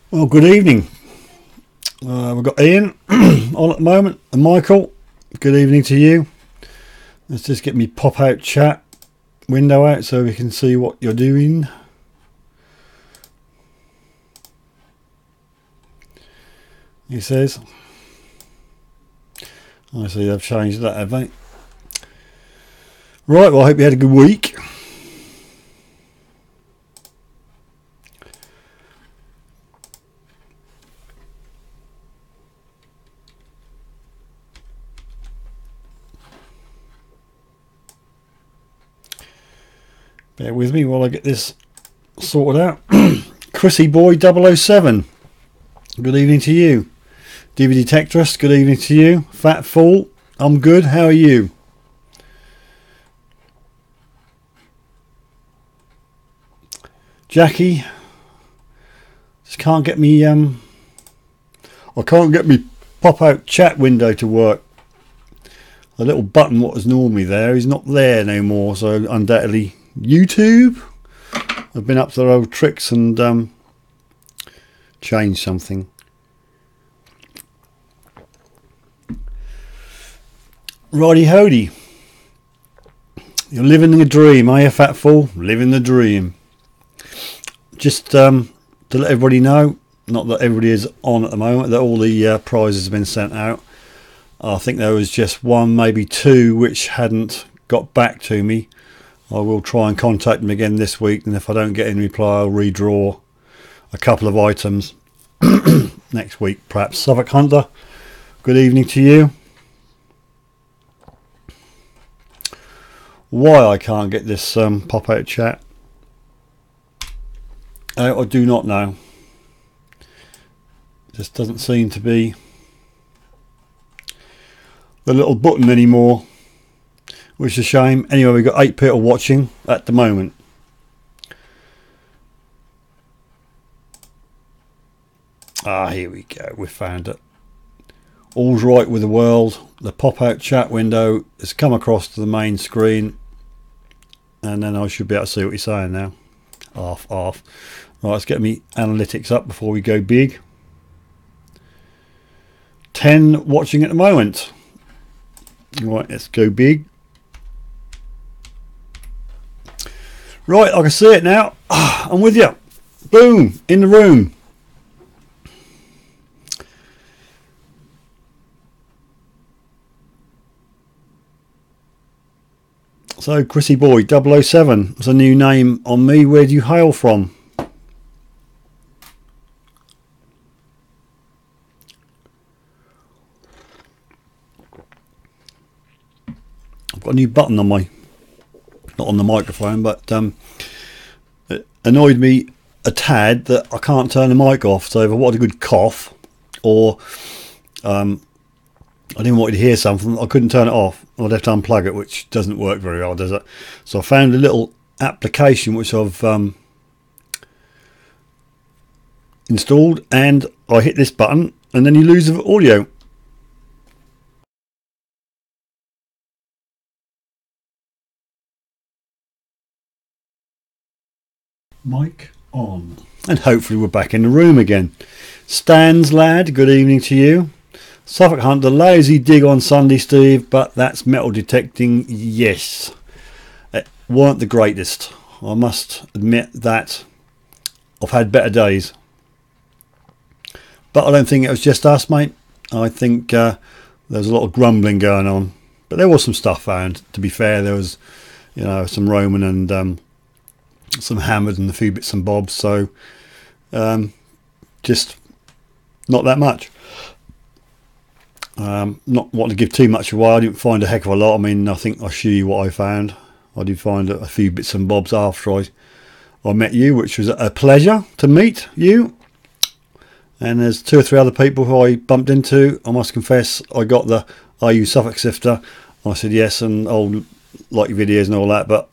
Well, good evening. We've got Ian on at the moment and Michael. Good evening to you. Let's just get me pop out chat window out so we can see what you're doing. He says. I see they've changed that, have they? Right, well, I hope you had a good week. Bear with me while I get this sorted out. Chrissy Boy 007. Good evening to you. DVD Tectress, good evening to you. Fat Fool, I'm good. How are you? Jackie, just can't get me I can't get me pop out chat window to work. The little button what was normally there is not there no more, so undoubtedly YouTube have been up to their old tricks and changed something. Righty hody. You're living a dream, are you, Fat Fool? Living the dream. Just to let everybody know, not that everybody is on at the moment, that all the prizes have been sent out. I think there was just one, maybe two, which hadn't got back to me. I will try and contact them again this week, and if I don't get any reply, I'll redraw a couple of items next week, perhaps. Suffolk Hunter, good evening to you. Why I can't get this pop-out chat, I do not know. Just doesn't seem to be the little button anymore, which is a shame. Anyway, we've got 8 people watching at the moment. Here we go, we found it. All's right with the world. The pop-out chat window has come across to the main screen, and then I should be able to see what you're saying now. Off. Right, let's get me analytics up before we go big. 10 watching at the moment. Right, let's go big. Right, I can see it now. I'm with you. Boom, in the room. So, Chrissy Boy 007 is a new name on me. Where do you hail from? I've got a new button on my, not on the microphone, but it annoyed me a tad that I can't turn the mic off. So if I want a good cough, or I didn't want you to hear something, I couldn't turn it off. I'd have to unplug it, which doesn't work very well, does it? So I found a little application which I've installed, and I hit this button, and then you lose the audio. Mic on. And hopefully we're back in the room again. Stans lad, good evening to you. Suffolk Hunter, lousy dig on Sunday, Steve, but that's metal detecting. Yes, it weren't the greatest. I must admit that I've had better days, but I don't think it was just us, mate. I think there's a lot of grumbling going on, but there was some stuff found. To be fair, there was, you know, some Roman and some hammered and a few bits and bobs. So just not that much. Not wanting to give too much away. I didn't find a heck of a lot. I mean, I think I'll show you what I found. I did find a few bits and bobs after I met you, which was a pleasure to meet you. And there's 2 or 3 other people who I bumped into. I must confess, I got the "Are you Suffolk Sifter?" I said yes, and I'll like your videos and all that, but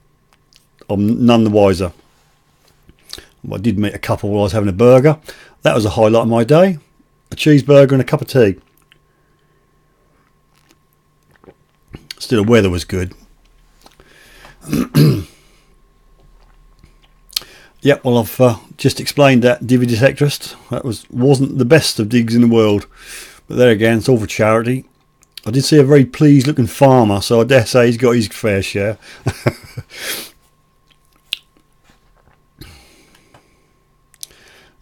I'm none the wiser. I did meet a couple while I was having a burger. That was a highlight of my day. A cheeseburger and a cup of tea. Still, the weather was good. Yeah, well, I've just explained that DVD detectorist. That wasn't the best of digs in the world, but there again, it's all for charity. I did see a very pleased looking farmer, so I dare say he's got his fair share.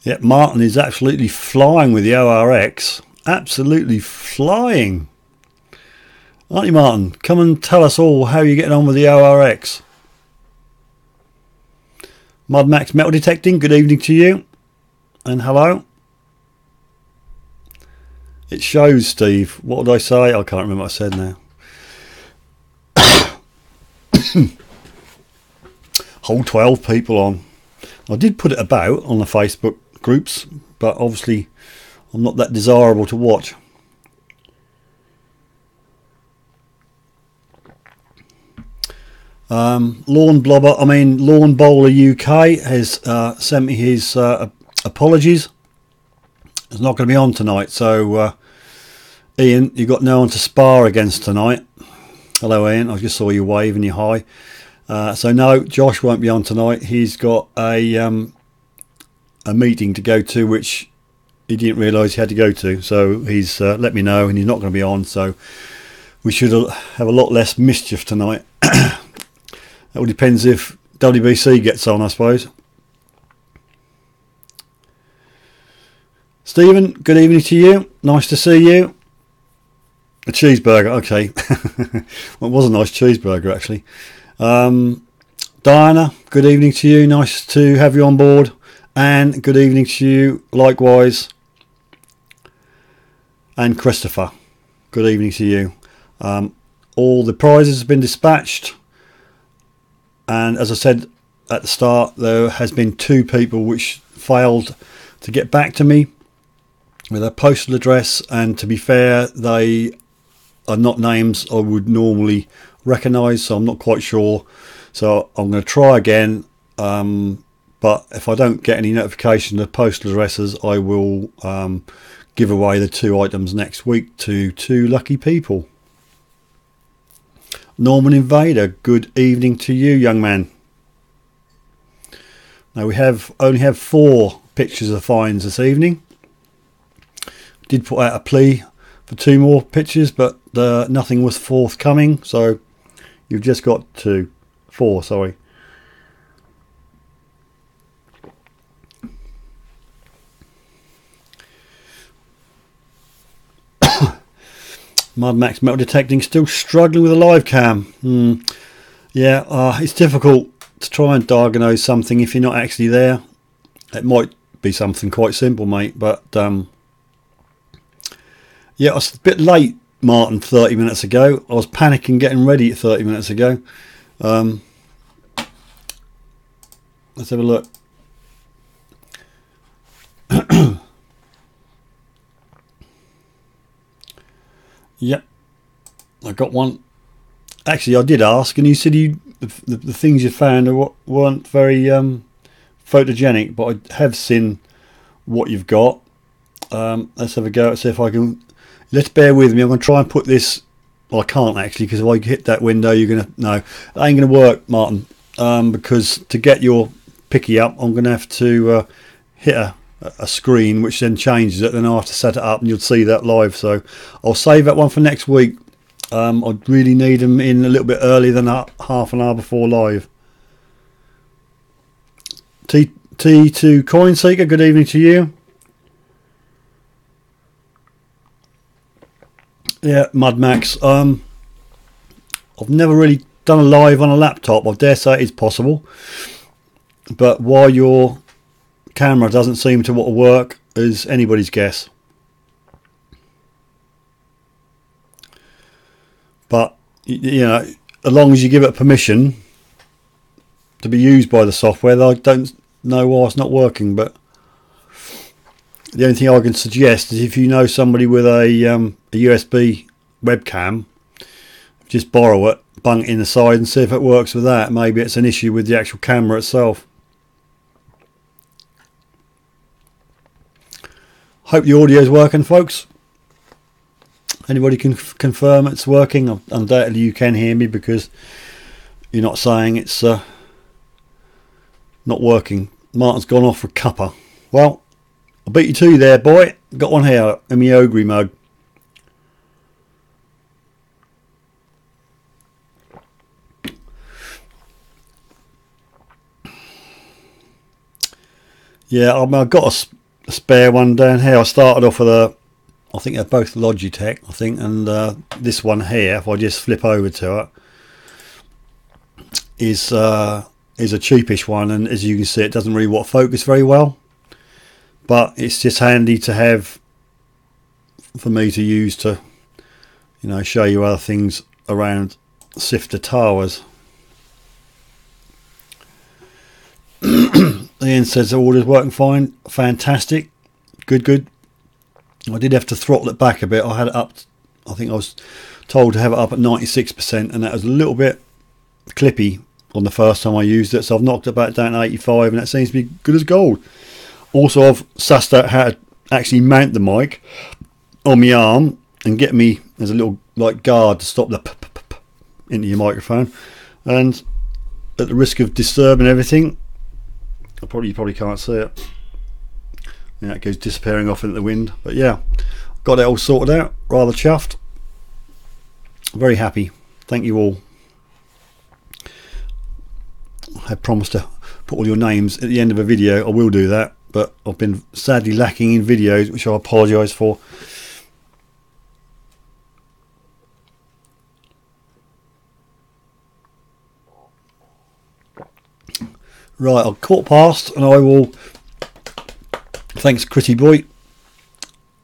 Yeah, Martin is absolutely flying with the ORX. Absolutely flying. Aren't you, Martin? Come and tell us all how you're getting on with the ORX. Mud Max Metal Detecting, good evening to you. And hello. It shows, Steve. What did I say? I can't remember what I said now. Whole 12 people on. I did put it about on the Facebook groups, but obviously I'm not that desirable to watch. Lawn Bowler UK has sent me his apologies. It's not going to be on tonight, so Ian, you've got no one to spar against tonight. Hello Ian, I just saw you waving your hi. So no, Josh won't be on tonight. He's got a meeting to go to, which he didn't realise he had to go to. So he's let me know, and he's not going to be on. So we should have a lot less mischief tonight. That all depends if WBC gets on, I suppose. Stephen, good evening to you. Nice to see you. A cheeseburger, okay. Well, it was a nice cheeseburger, actually. Diana, good evening to you. Nice to have you on board. And good evening to you, likewise. And Christopher, good evening to you. All the prizes have been dispatched. And as I said at the start, there has been 2 people which failed to get back to me with their postal address, and to be fair, they are not names I would normally recognise, so I'm not quite sure. So I'm going to try again, but if I don't get any notification of postal addresses, I will give away the 2 items next week to 2 lucky people. Norman Invader, good evening to you, young man. Now we only have 4 pictures of finds this evening. Did put out a plea for 2 more pictures, but nothing was forthcoming, so you've just got 4, sorry. Mud Max Metal Detecting still struggling with a live cam. Yeah, it's difficult to try and diagnose something if you're not actually there. It might be something quite simple, mate, but yeah, I was a bit late, Martin, 30 minutes ago. I was panicking getting ready 30 minutes ago. Let's have a look. Yep, I got one. Actually, I did ask, and you said the things you found weren't very photogenic, but I have seen what you've got. Let's have a go. Let's see if I can. Let's bear with me. I'm going to try and put this. Well, I can't actually, because if I hit that window, you're going to no. That ain't going to work, Martin. Because to get your picky up, I'm going to have to hit a screen, which then changes it. Then I'll have to set it up, and you'll see that live. So I'll save that one for next week. I'd really need them in a little bit earlier than half an hour before live. T2 Coin Seeker, good evening to you. Yeah, Mud Max. I've never really done a live on a laptop. I dare say it's possible, but why your camera doesn't seem to want to work is anybody's guess. But you know, as long as you give it permission to be used by the software, I don't know why it's not working. But the only thing I can suggest is if you know somebody with a USB webcam, just borrow it, bung it in the side, and see if it works with that. Maybe it's an issue with the actual camera itself. Hope the audio is working, folks. Anybody can confirm it's working? Undoubtedly you can hear me, because you're not saying it's not working. Martin's gone off for a cuppa. Well, I beat you to there, boy. Got one here in my ogre mug. Yeah, I've got a spare one down here. I started off with I think they're both Logitech, I think, and this one here, if I just flip over to it, is a cheapish one, and as you can see, it doesn't really focus very well, but it's just handy to have for me to use to, you know, show you other things around Sifter Towers. Ian says the order's working fine. Fantastic. Good. I did have to throttle it back a bit. I had it up, I think I was told to have it up at 96%, and that was a little bit clippy on the first time I used it, so I've knocked it back down to 85, and that seems to be good as gold. Also, I've sussed out how to actually mount the mic on my arm and get me, there's a little like guard to stop the p into your microphone, and at the risk of disturbing everything, you probably can't see it. Yeah, it goes disappearing off into the wind. But yeah, got it all sorted out. Rather chuffed. Very happy. Thank you all. I had promised to put all your names at the end of a video. I will do that, but I've been sadly lacking in videos, which I apologise for. Right, I'll cut past, and I will. Thanks, Chrissy boy.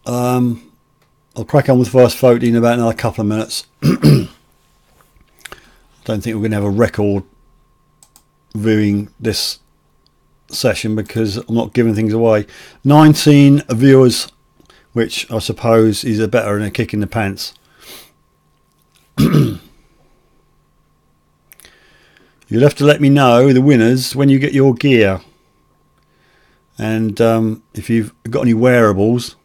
I'll crack on with the first photo in about another couple of minutes. I don't think we're going to have a record viewing this session because I'm not giving things away. 19 viewers, which I suppose is a better than a kick in the pants. You'll have to let me know the winners when you get your gear, and if you've got any wearables,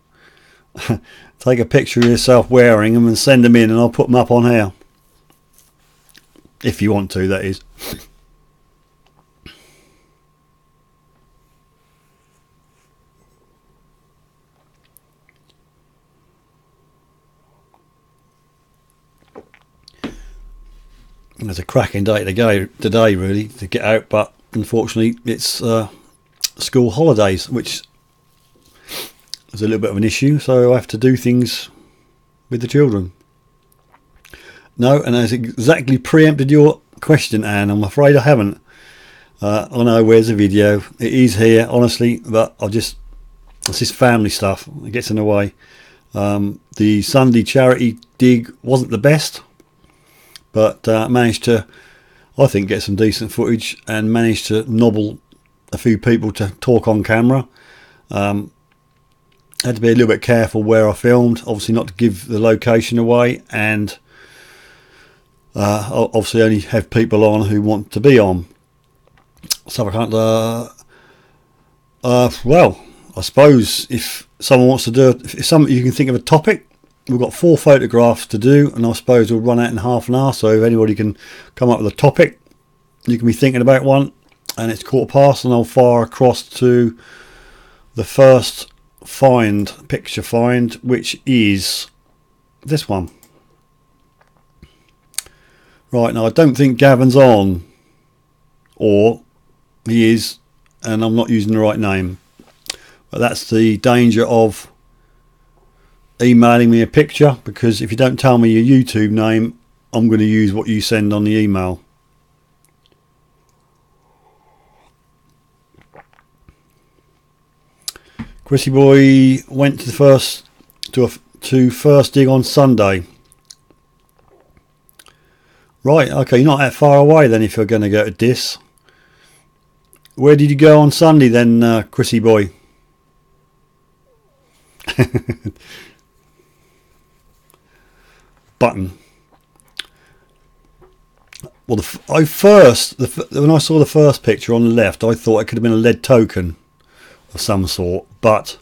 take a picture of yourself wearing them and send them in, and I'll put them up on here if you want to, that is. It's a cracking day today really to get out, but unfortunately it's school holidays, which is a little bit of an issue, so I have to do things with the children. No, and that's exactly preempted your question, Anne. I'm afraid I haven't. I know, where's the video? It is here, honestly, but it's this family stuff. It gets in the way. The Sunday charity dig wasn't the best, but managed to, I think, get some decent footage and managed to nobble a few people to talk on camera. Had to be a little bit careful where I filmed, obviously not to give the location away, and obviously only have people on who want to be on. So I can't, well, I suppose if someone wants to do it, if you can think of a topic. We've got 4 photographs to do, and I suppose we'll run out in half an hour, so if anybody can come up with a topic, you can be thinking about one, and it's 15:15, and I'll fire across to the first picture find, which is this one. Right, now I don't think Gavin's on, or he is, and I'm not using the right name, but that's the danger of emailing me a picture, because if you don't tell me your YouTube name, I'm going to use what you send on the email. Chrissy boy went to the first dig on Sunday. Right, okay, you're not that far away then if you're going to go to Dis. Where did you go on Sunday then, Chrissy boy? Button. Well, when I saw the first picture on the left, I thought it could have been a lead token of some sort, but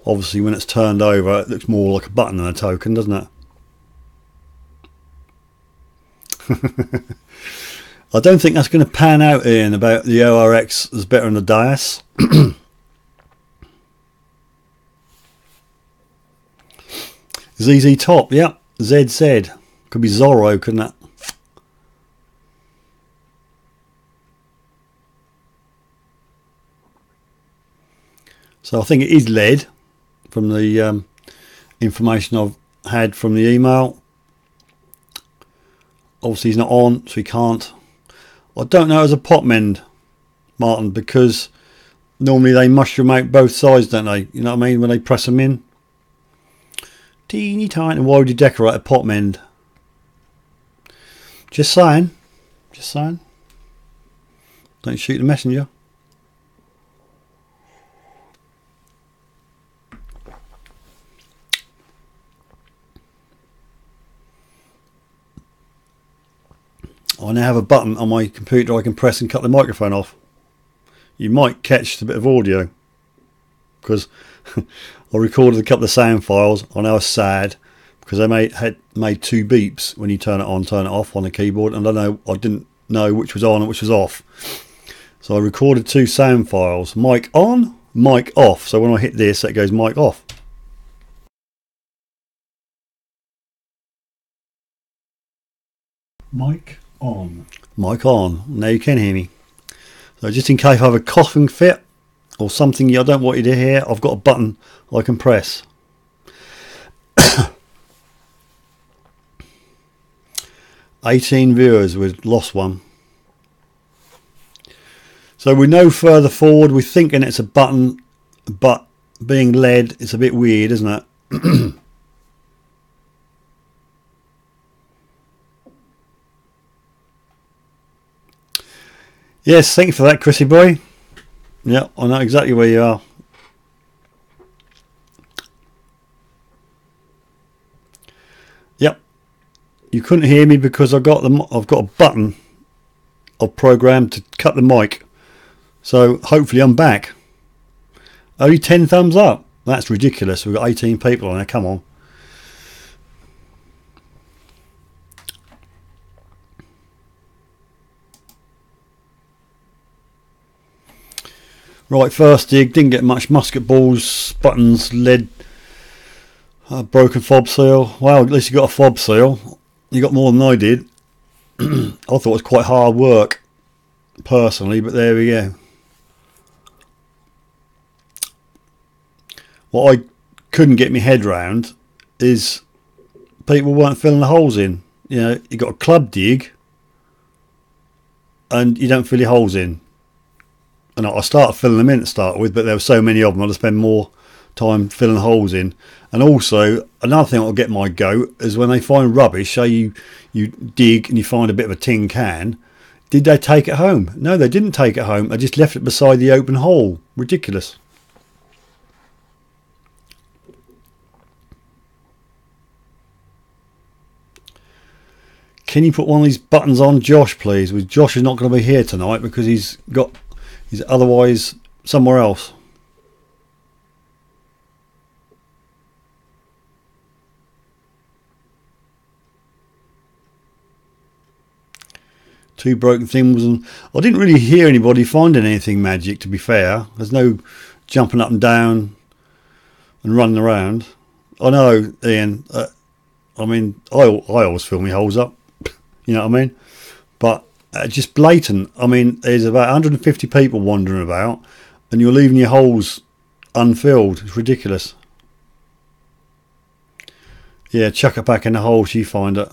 obviously when it's turned over, it looks more like a button than a token, doesn't it? I don't think that's going to pan out, Ian, about the ORX is better than the DAS. ZZ Top, yeah, ZZ. Could be Zorro, couldn't it? So I think it is lead from the information I've had from the email. Obviously he's not on, so he can't. I don't know as a pot mend, Martin, because normally they mushroom out both sides, don't they? You know what I mean? When they press them in. Teeny tiny. Why would you decorate a pot mend? Just saying. Just saying. Don't shoot the messenger. I now have a button on my computer I can press and cut the microphone off. You might catch a bit of audio because I recorded a couple of sound files. I know I was sad because they had made two beeps when you turn it on, turn it off on the keyboard, and I didn't know which was on and which was off. So I recorded two sound files: mic on, mic off. So when I hit this, it goes mic off. Mic on. Mic on. Now you can hear me. So just in case I have a coughing fit or something I don't want you to hear, I've got a button I can press. 18 viewers, we've lost one. So we're no further forward. We're thinking it's a button, but being led, it's a bit weird, isn't it? Yes, thanks for that, Chrissy boy. Yeah, I know exactly where you are. Yep, you couldn't hear me because I've got a button I've programmed to cut the mic. So hopefully I'm back. Only 10 thumbs up. That's ridiculous. We've got 18 people on there. Come on. Right, first dig, didn't get much. Musket balls, buttons, lead, broken fob seal. Well, at least you got a fob seal. You got more than I did. I thought it was quite hard work, personally, but there we go. What I couldn't get my head round is people weren't filling the holes in. You know, you got a club dig and you don't fill your holes in. And I started filling them in to start with, but there were so many of them, I had to spend more time filling holes in. And also, another thing that'll get my goat is when they find rubbish, say you dig and you find a bit of a tin can, did they take it home? No, they didn't take it home. They just left it beside the open hole. Ridiculous. Can you put one of these buttons on Josh, please? Well, Josh is not going to be here tonight because he's otherwise somewhere else. Two broken things, and I didn't really hear anybody finding anything magic, to be fair. There's no jumping up and down and running around. I know, Ian, I mean, I always fill my holes up, you know what I mean? But just blatant. I mean, there's about 150 people wandering about and you're leaving your holes unfilled. It's ridiculous. Yeah, chuck it back in the hole, you find it.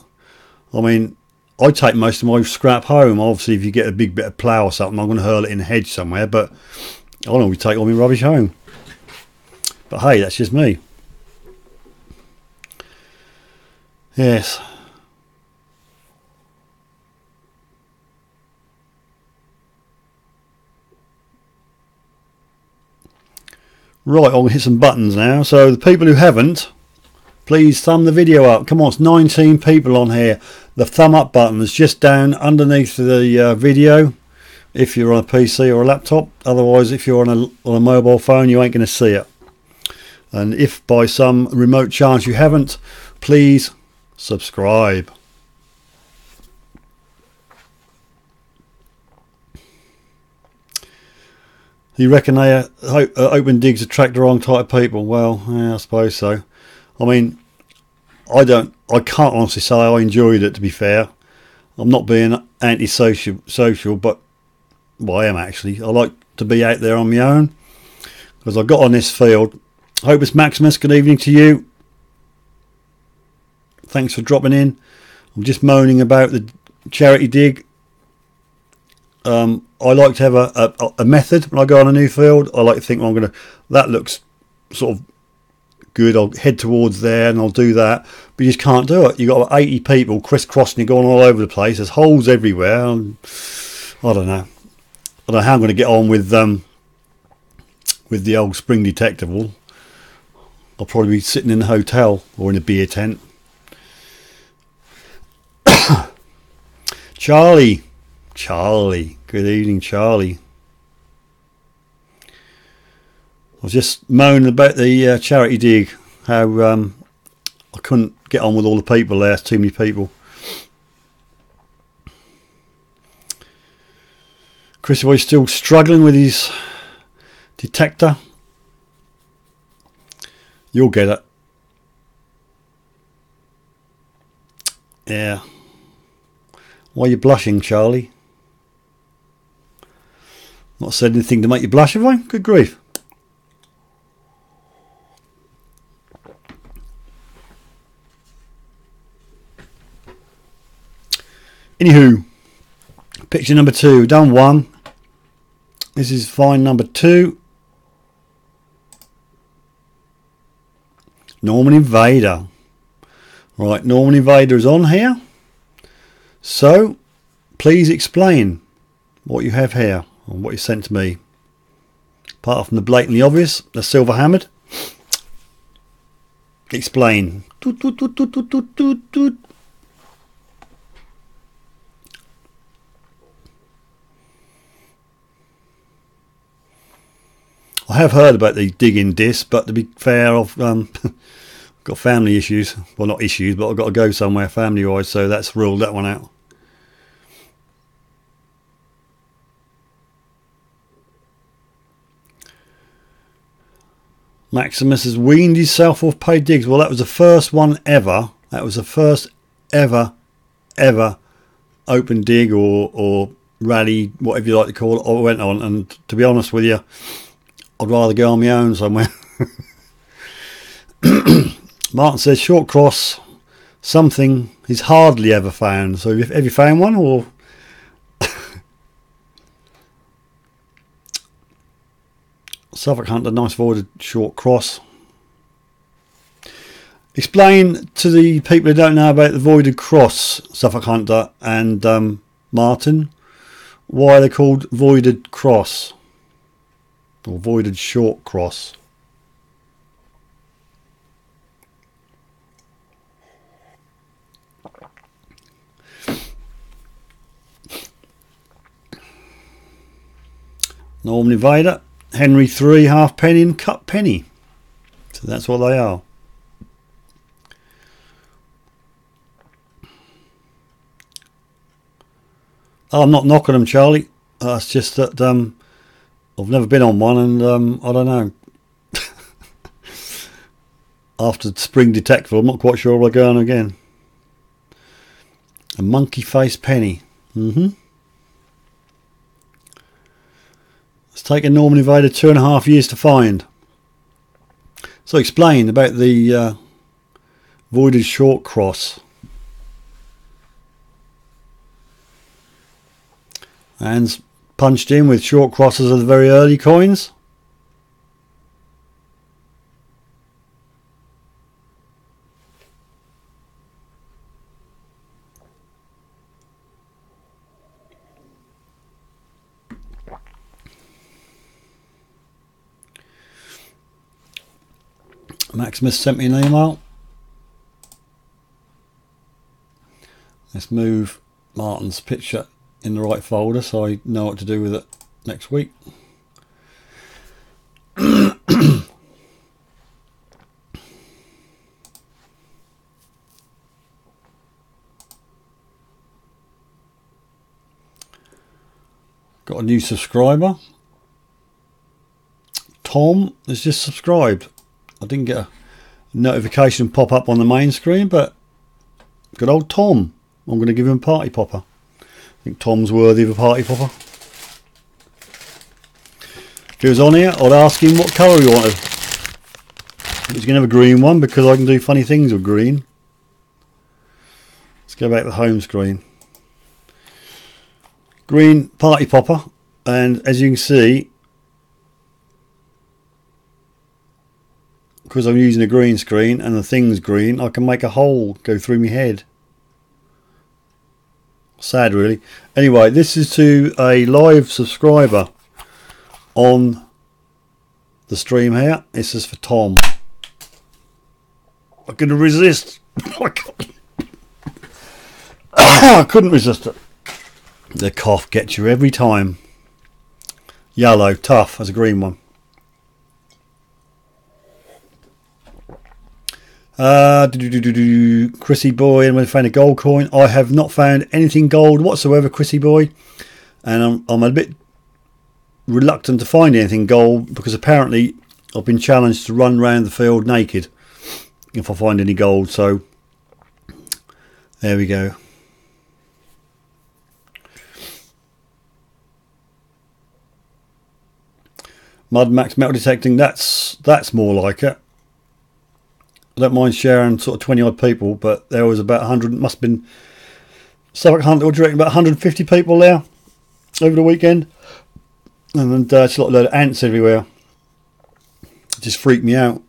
I mean, I take most of my scrap home. Obviously, if you get a big bit of plough or something, I'm going to hurl it in the hedge somewhere, but I don't always take all my rubbish home. But hey, that's just me. Yes. Right, I'll hit some buttons now. So the people who haven't, please thumb the video up. Come on, it's 19 people on here. The thumb up button is just down underneath the video if you're on a PC or a laptop. Otherwise, if you're on a mobile phone, you ain't going to see it. And if by some remote chance you haven't, please subscribe. You reckon they open digs attract the wrong type of people? Well, yeah, I suppose so. I mean, I can't honestly say I enjoyed it, to be fair. I'm not being anti-social, but well, I am actually. I like to be out there on my own because I got on this field. Hope it's Maximus. Good evening to you. Thanks for dropping in. I'm just moaning about the charity dig. I like to have a method when I go on a new field. I like to think, well, that looks sort of good. I'll head towards there and I'll do that. But you just can't do it. You've got 80 people crisscrossing you, going all over the place. There's holes everywhere. I don't know. I don't know how I'm going to get on with the old spring detectable. I'll probably be sitting in a hotel or in a beer tent. Charlie, good evening, Charlie. I was just moaning about the charity dig, how I couldn't get on with all the people there. There's too many people. Chris Boy's still struggling with his detector. You'll get it. Yeah. Why are you blushing, Charlie? Not said anything to make you blush, have I? Good grief. Anywho, picture number 2, done 1. This is find number 2. Norman Invader. Right, Norman Invader is on here. So, please explain what you have here, or what you sent to me. Apart from the blatantly obvious, the silver hammered. Explain. Toot, toot, toot, toot, toot, toot, toot, toot. I have heard about the digging disc, but to be fair, I've got family issues. Well, not issues, but I've got to go somewhere family-wise, so that's ruled that one out. Maximus has weaned himself off paid digs. Well, that was the first one ever. That was the first ever open dig or rally, whatever you like to call it, I went on. And to be honest with you, I'd rather go on my own somewhere. Martin says short cross, something he's hardly ever found. So have you found one, or? Suffolk Hunter, nice voided short cross. Explain to the people who don't know about the voided cross, Suffolk Hunter and Martin, why they're called voided cross or voided short cross. Norman Invader, Henry 3 halfpenny and cut penny. So that's what they are. Oh, I'm not knocking them, Charlie. It's just that I've never been on one, and I don't know. After spring detectable, I'm not quite sure where I go on again. A monkey face penny. It's taken Norman Invader 2.5 years to find. So explain about the voided short cross. And punched in with short crosses of the very early coins. Maximus sent me an email. Let's move Martin's picture in the right folder so I know what to do with it next week. Got a new subscriber. Tom has just subscribed. I didn't get a notification pop up on the main screen, but good old Tom. I'm going to give him a party popper. I think Tom's worthy of a party popper. If he was on here, I'd ask him what colour he wanted. He's going to have a green one because I can do funny things with green. Let's go back to the home screen. Green party popper, and as you can see, because I'm using a green screen and the thing's green, I can make a hole go through my head. Sad really. Anyway, this is to a live subscriber on the stream here. This is for Tom. I couldn't resist. I couldn't resist it. The cough gets you every time. Yellow, tough as a green one. Chrissy boy, and when I found a gold coin, I have not found anything gold whatsoever, Chrissy boy, and I'm a bit reluctant to find anything gold because apparently I've been challenged to run around the field naked if I find any gold. So there we go. Mud Max metal detecting, that's more like it. I don't mind sharing sort of 20 odd people, but there was about 100, must have been Suffolk Hunter, what do you reckon, about 150 people there over the weekend, and just a load of ants everywhere. It just freaked me out.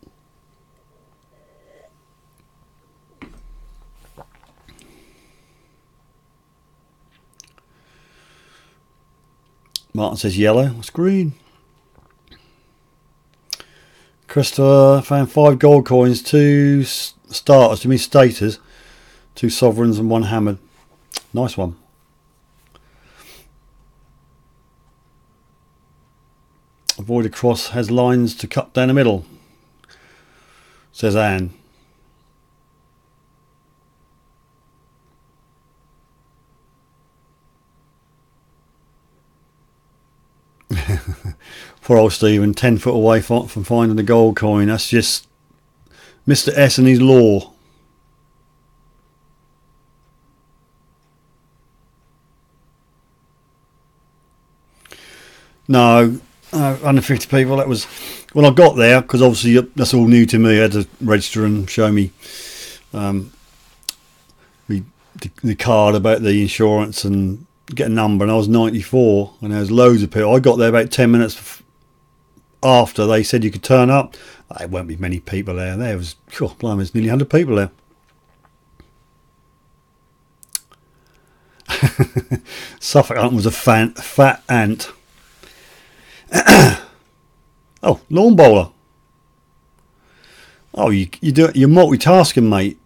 Martin says yellow, it's green. Christopher found 5 gold coins, 2 starters, to me staters, 2 sovereigns and 1 hammered. Nice one. Avoided cross has lines to cut down the middle, says Anne. Poor old Stephen, 10 foot away from finding a gold coin. That's just Mr. S and his law. No, 150 people. That was when I got there, because obviously that's all new to me. I had to register and show me the card about the insurance and get a number, and I was 94, and there was loads of people. I got there about 10 minutes after they said you could turn up. There won't be many people there. There was, blimey, there's nearly 100 people there. Suffolk Hunt was a fat ant. Oh, lawn bowler. Oh, you're multitasking, mate.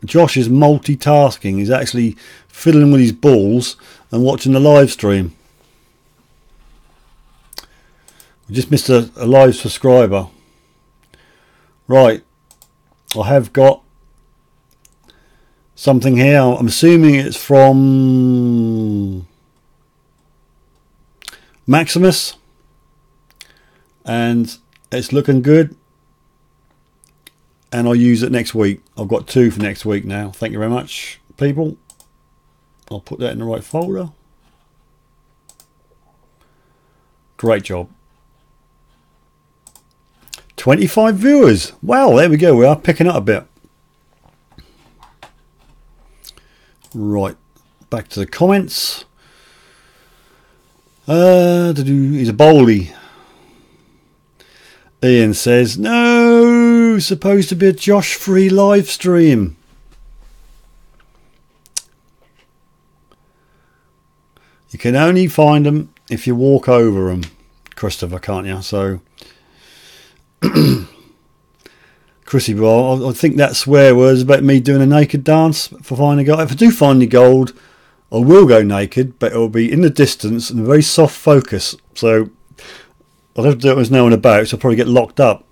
Josh is multitasking. He's actually fiddling with his balls and watching the live stream. We just missed a live subscriber. Right, I have got something here. I'm assuming it's from Maximus, and it's looking good, and I'll use it next week. I've got 2 for next week now. Thank you very much, people. I'll put that in the right folder. Great job. 25 viewers. Wow, there we go. We are picking up a bit. Right, back to the comments. He's a bowlie. Ian says, no, supposed to be a Josh free live stream. You can only find them if you walk over them, Christopher, can't you? So, Chrissy, well, I think that swear was about me doing a naked dance for finding gold. If I do find any gold, I will go naked, but it will be in the distance and a very soft focus. So I'll have to do it when there's no one about, so I'll probably get locked up.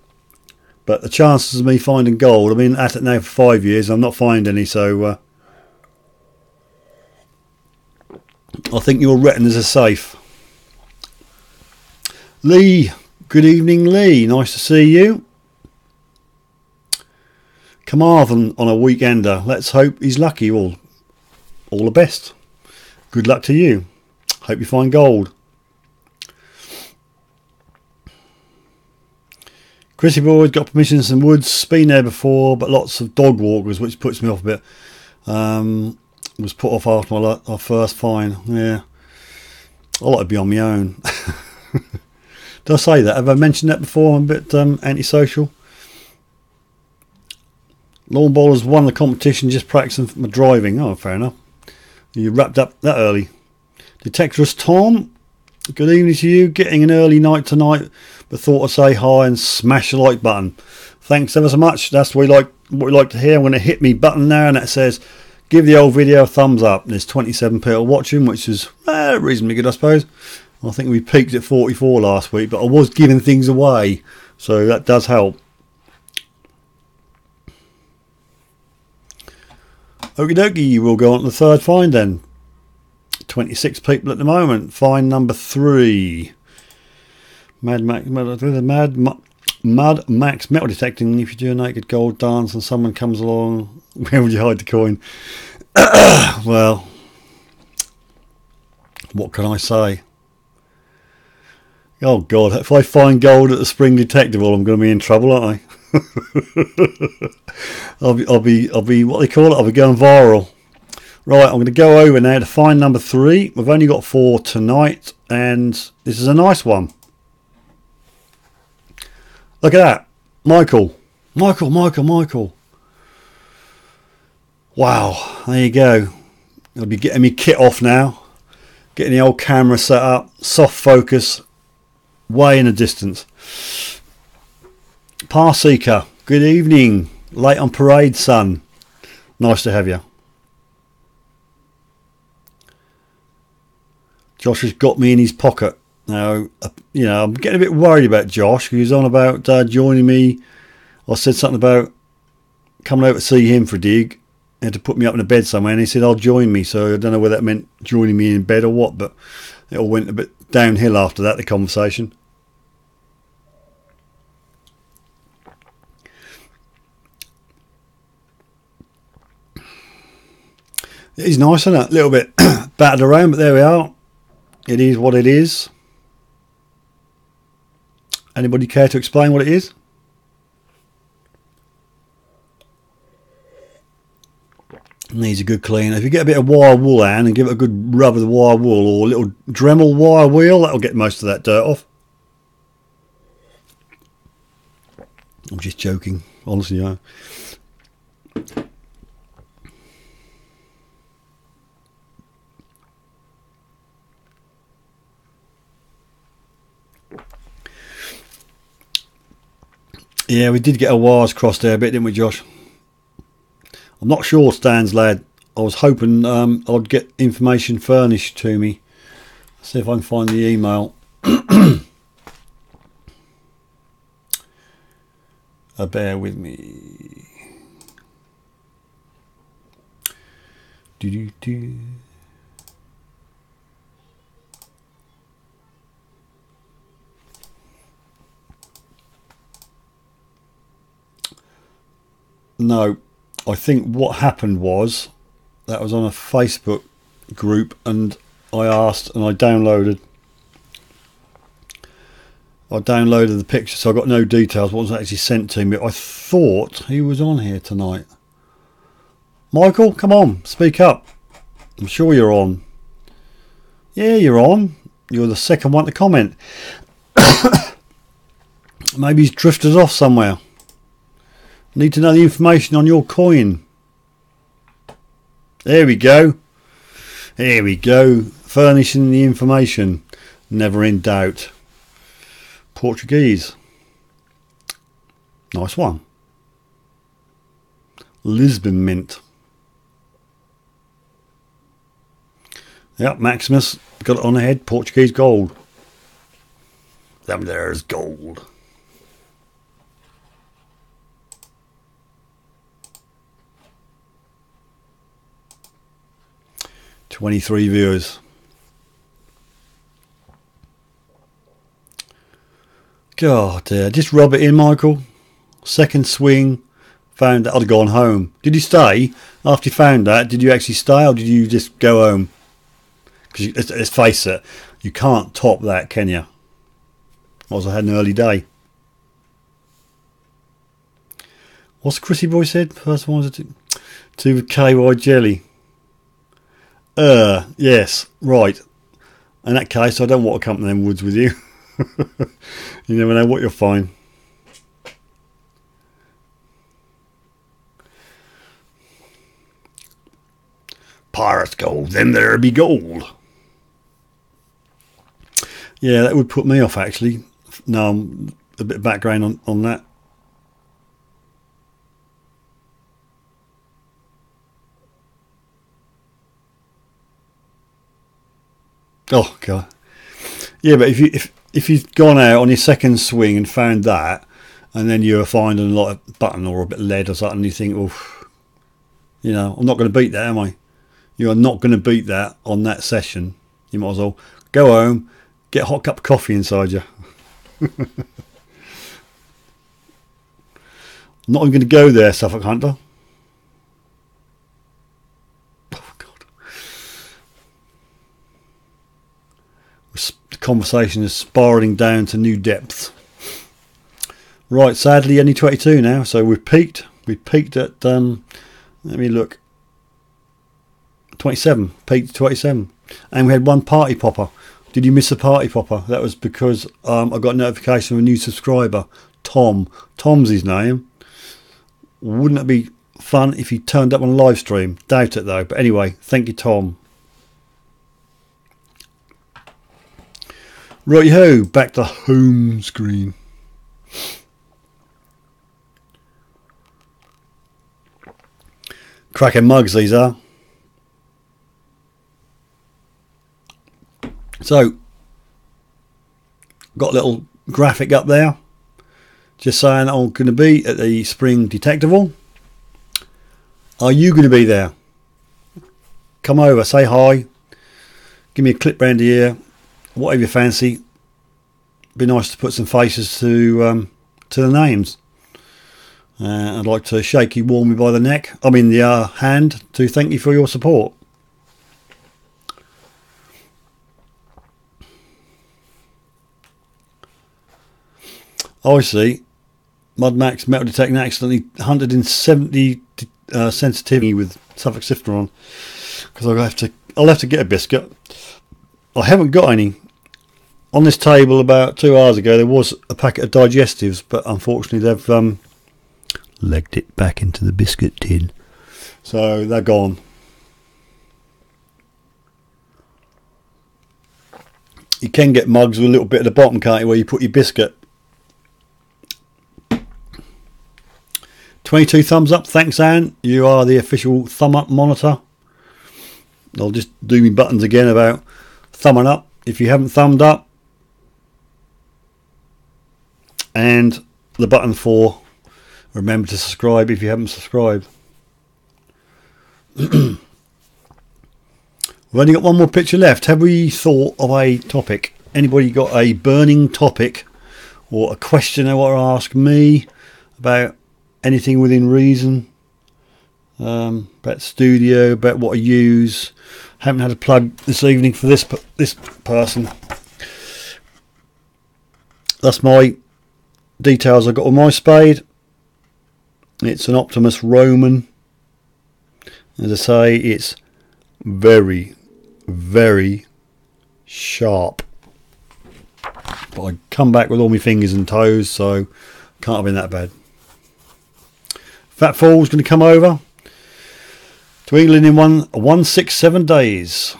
But the chances of me finding gold, I've been at it now for 5 years, and I'm not finding any, so I think your retinas are safe. Lee, Good evening, Lee. Nice to see you. Carmarthen on a weekender. Let's hope he's lucky. All the best. Good luck to you. Hope you find gold. Chrissy Boyd got permission in some woods. Been there before, but lots of dog walkers, which puts me off a bit. Was put off after my first fine. Yeah, I like to be on my own. Did I say that? Have I mentioned that before? I'm a bit antisocial. Lawn bowlers won the competition, just practicing for my driving. Oh, fair enough. You wrapped up that early. Detectorist Tom, good evening to you. Getting an early night tonight, but thought I'd say hi and smash the like button. Thanks ever so much. That's what we like to hear. I'm going to hit me button now, and that says give the old video a thumbs up. There's 27 people watching, which is reasonably good, I suppose. I think we peaked at 44 last week, but I was giving things away, so that does help. Okie dokie, we'll go on to the third find then. 26 people at the moment. Find number 3. Mad Max metal detecting. If you do a naked gold dance and someone comes along, where would you hide the coin? Well, what can I say? Oh God, if I find gold at the Spring Detectable, I'm going to be in trouble, aren't I? I'll be what they call it. I'll be going viral. Right, I'm going to go over now to find number 3. We've only got 4 tonight, and this is a nice one. Look at that, Michael. Wow, there you go. I'll be getting my kit off now, getting the old camera set up, soft focus, way in the distance. Parseeker, good evening. Late on parade, son. Nice to have you. Josh has got me in his pocket. Now, you know, I'm getting a bit worried about Josh. He was on about joining me. I said something about coming over to see him for a dig. He had to put me up in a bed somewhere, and he said, I'll join me. So I don't know whether that meant joining me in bed or what, but it all went a bit downhill after that, the conversation. It is nice, isn't it? A little bit battered around, but there we are. It is what it is. Anybody care to explain what it is? Needs a good clean. If you get a bit of wire wool on and give it a good rub of the wire wool, or a little Dremel wire wheel, that'll get most of that dirt off. I'm just joking, honestly. Yeah, we did get our wires crossed there a bit, didn't we, Josh? I'm not sure, Stan's lad. I was hoping I'd get information furnished to me. Let's see if I can find the email. Bear with me. No, I think what happened was that was on a Facebook group, and I asked and I downloaded the picture, so I got no details. What was actually sent to me? I thought he was on here tonight. Michael, come on, speak up. I'm sure you're on. Yeah, you're on. You're the second one to comment. Maybe he's drifted off somewhere. Need to know the information on your coin. There we go. Here we go. Furnishing the information. Never in doubt. Portuguese. Nice one. Lisbon Mint. Yep, Maximus got it on the head. Portuguese gold. Them there's gold. $23 viewers. God, just rub it in, Michael. Second swing, found that I'd have gone home. Did you stay after you found that? Did you actually stay, or did you just go home? Because let's face it, you can't top that, can you? Also had an early day. What's Chrissy boy said? First one was to KY jelly. Yes, right. In that case, I don't want to come to them woods with you. You never know what you'll find. Pirates gold, then there be gold. Yeah, that would put me off actually. No, a bit of background on that. Oh God. Yeah, but if you've gone out on your second swing and found that, and then you're finding like a button or a bit of lead or something, you think, oh, you know, I'm not going to beat that, am I? You are not going to beat that on that session. You might as well go home, get a hot cup of coffee inside you. Not even going to go there, Suffolk Hunter. Oh God. The conversation is spiralling down to new depths. Right, sadly only 22 now, so we've peaked. We peaked at let me look. 27, peaked 27, and we had one party popper. Did you miss a party popper? That was because I got a notification of a new subscriber, Tom. Tom's his name. Wouldn't it be fun if he turned up on a live stream? Doubt it though. But anyway, thank you, Tom. Righty-ho, back to home screen. Cracking mugs these are. So, got a little graphic up there, just saying I'm going to be at the Spring Detectival. Are you going to be there? Come over, say hi, give me a clip round the ear, whatever you fancy. Be nice to put some faces to the names. I'd like to shake you warmly by the neck, the hand, to thank you for your support. Obviously, Mud Max metal detecting accidentally 170 sensitivity with Suffolk Sifter on, because I'll have to get a biscuit. I haven't got any. On this table about 2 hours ago there was a packet of digestives, but unfortunately they've legged it back into the biscuit tin, so they're gone. You can get mugs with a little bit at the bottom, can't you, where you put your biscuit. 22 thumbs up, thanks Anne, you are the official thumb up monitor. I'll just do my buttons again about thumbing up if you haven't thumbed up, and the button for remember to subscribe if you haven't subscribed. We've only got one more picture left. Have we thought of a topic? Anybody got a burning topic or a question they want to ask me about anything within reason? About studio, about what I use. Haven't had a plug this evening for this person. That's my details I got on my spade. It's an Optimus Roman. As I say, it's very, very sharp. But I come back with all my fingers and toes, so can't have been that bad. Fat Fall's going to come over to England in 167 days.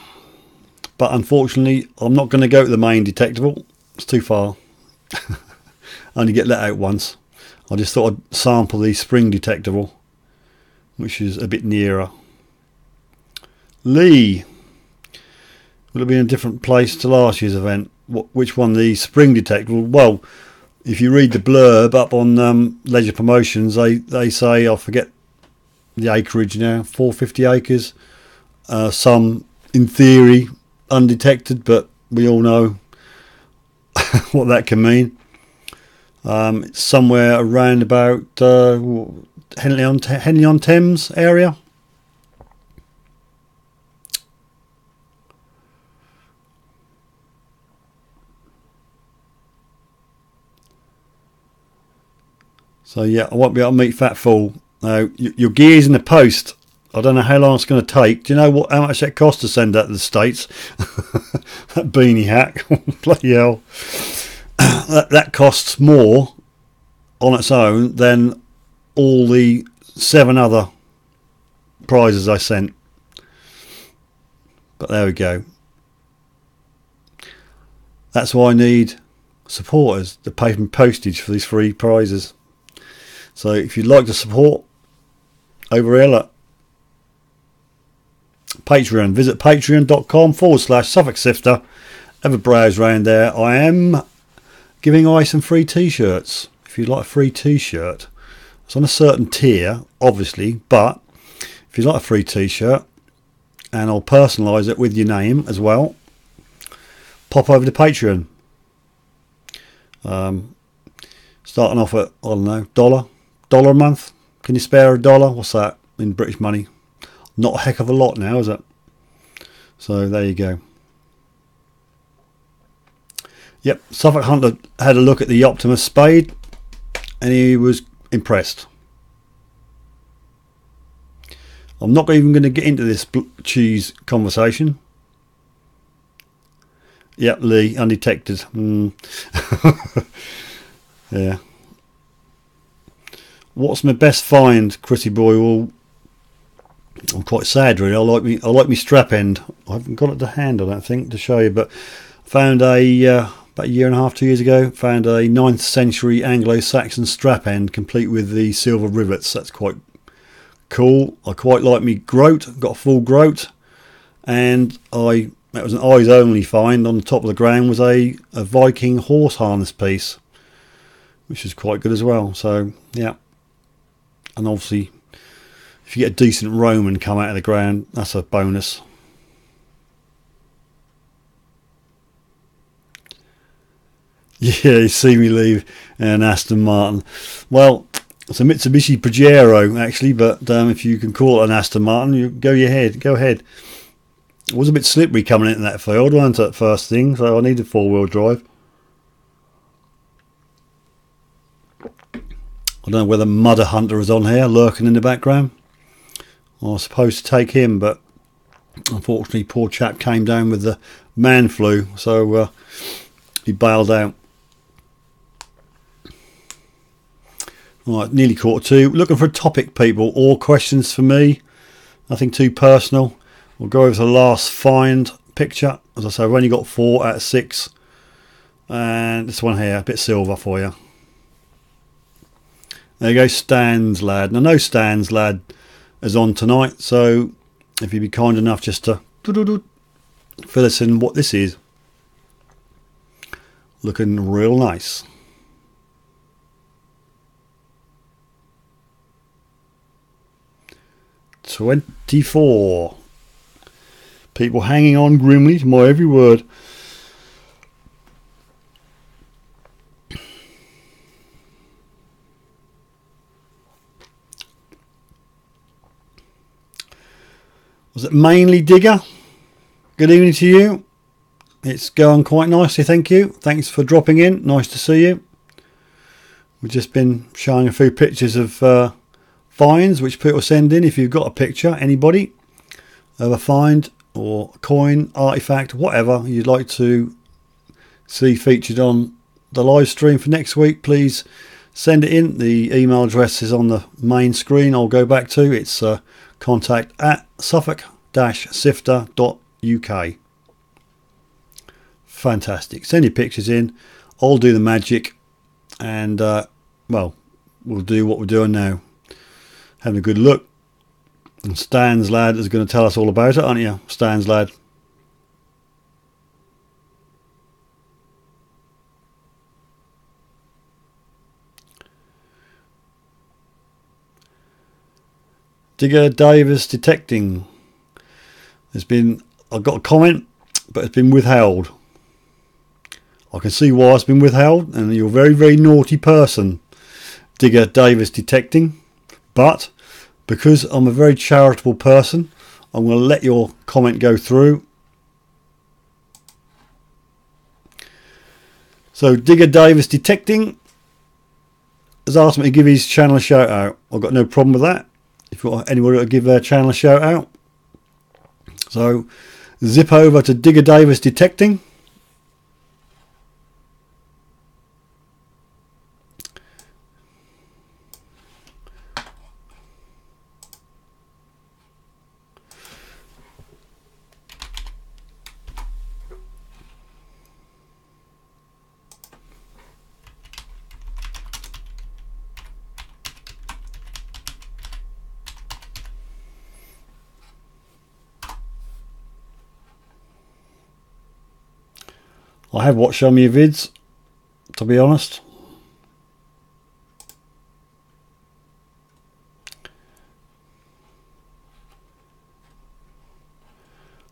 But unfortunately, I'm not going to go to the main detectable. It's too far. I only get let out once. I just thought I'd sample the Spring Detectable, which is a bit nearer. Lee. Will it be in a different place to last year's event? Which one? The Spring Detectable? Well, if you read the blurb up on Leisure Promotions, they say, I forget the acreage now, 450 acres. Some, in theory, undetected, but we all know what that can mean. It's somewhere around about Henley on Thames area. So yeah, I won't be able to meet Fat Fool. Now, your gear's in the post. I don't know how long it's going to take. Do you know how much that costs to send that to the States? That beanie hack. Bloody hell. That costs more on its own than all the 7 other prizes I sent. But there we go. That's why I need supporters to pay me postage for these free prizes. So if you'd like to support over here, look, Patreon, visit patreon.com/Suffolk Sifter. Have a browse around there. I am giving away some free t-shirts. If you'd like a free t-shirt, it's on a certain tier, obviously, but if you'd like a free t-shirt, and I'll personalise it with your name as well, pop over to Patreon. Starting off at, I don't know, $1 a month. Can you spare $1? What's that in British money? Not a heck of a lot now, is it? So there you go. Yep, Suffolk Hunter had a look at the Optimus Spade and he was impressed. I'm not even going to get into this cheese conversation. Yep, Lee, undetected. Yeah. What's my best find, Chrissy boy? Well, I'm quite sad really. I like me strap end. I haven't got it to hand, I don't think, to show you, but I found about a year and a half, 2 years ago, found a 9th century Anglo-Saxon strap end complete with the silver rivets. That's quite cool. I quite like me groat, got a full groat, and that was an eyes only find. On the top of the ground was a Viking horse harness piece, which is quite good as well. So yeah, and obviously if you get a decent Roman come out of the ground, that's a bonus. Yeah, you see me leave an Aston Martin. Well, it's a Mitsubishi Pajero actually, but if you can call it an Aston Martin, go ahead. It was a bit slippery coming into that field, wasn't it, first thing, so I needed 4-wheel drive. I don't know whether Mudder Hunter is on here, lurking in the background. I was supposed to take him, but unfortunately poor chap came down with the man flu, so he bailed out. Right, nearly 1:45. Looking for a topic, people. All questions for me. Nothing too personal. We'll go over to the last find picture. As I say, I've only got 4 out of 6. And this one here, a bit silver for you. There you go, Stan's Lad. Now, no Stan's Lad is on tonight, so if you'd be kind enough just to fill us in what this is. Looking real nice. $24. People hanging on grimly to my every word. Was it mainly Digger? Good evening to you. It's going quite nicely, thank you. Thanks for dropping in. Nice to see you. We've just been showing a few pictures of finds which people send in. If you've got a picture, anybody, of a find or a coin, artifact, whatever you'd like to see featured on the live stream for next week, please send it in. The email address is on the main screen. I'll go back to it's contact@suffolk-sifter.uk. Fantastic. Send your pictures in. I'll do the magic, and well, we'll do what we're doing now. Having a good look. And Stan's Lad is going to tell us all about it, aren't you, Stan's Lad? Digger Davis detecting. I've got a comment, but it's been withheld. I can see why it's been withheld, and you're a very, very naughty person, Digger Davis Detecting. But because I'm a very charitable person, I'm going to let your comment go through. So Digger Davis Detecting has asked me to give his channel a shout out. I've got no problem with that. If you want anybody to give their channel a shout out, so zip over to Digger Davis Detecting. I have watched some of your vids, to be honest.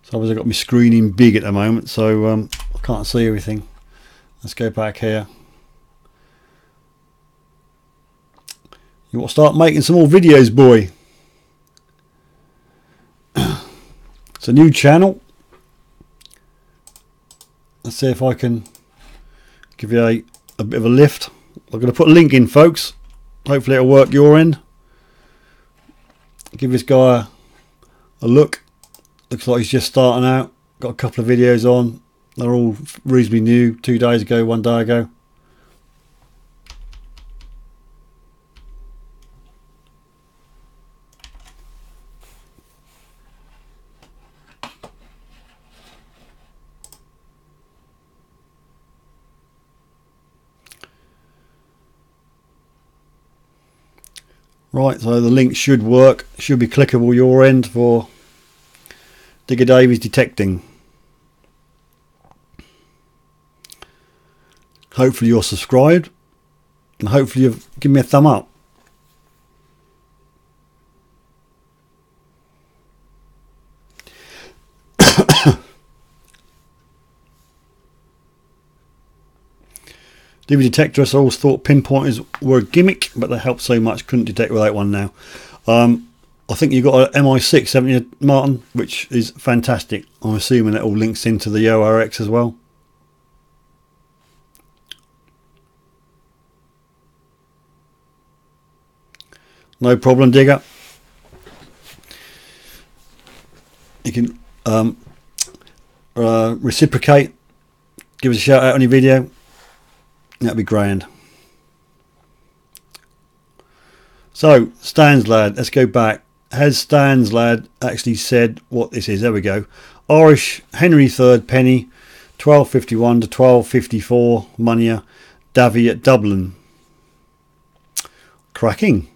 So obviously I've got my screening big at the moment, so I can't see everything. Let's go back here. You want to start making some more videos, boy? It's a new channel. Let's see if I can give you a bit of a lift. I'm going to put a link in, folks. Hopefully it'll work your end. Give this guy a look. Looks like he's just starting out. Got a couple of videos on. They're all reasonably new. 2 days ago, 1 day ago. Right, so the link should work. Should be clickable your end for Digger Davies Detecting. Hopefully you're subscribed, and hopefully you've given me a thumb up. DV detectors, I always thought pinpointers were a gimmick, but they help so much. Couldn't detect without one now. I think you've got an MI6, haven't you, Martin? Which is fantastic. I'm assuming it all links into the ORX as well. No problem, Digger. You can reciprocate. Give us a shout out on your video. That'd be grand. So, Stan's Lad, let's go back. Has Stan's Lad actually said what this is? There we go. Irish Henry III penny, 1251 to 1254 Monia, Davy at Dublin. Cracking.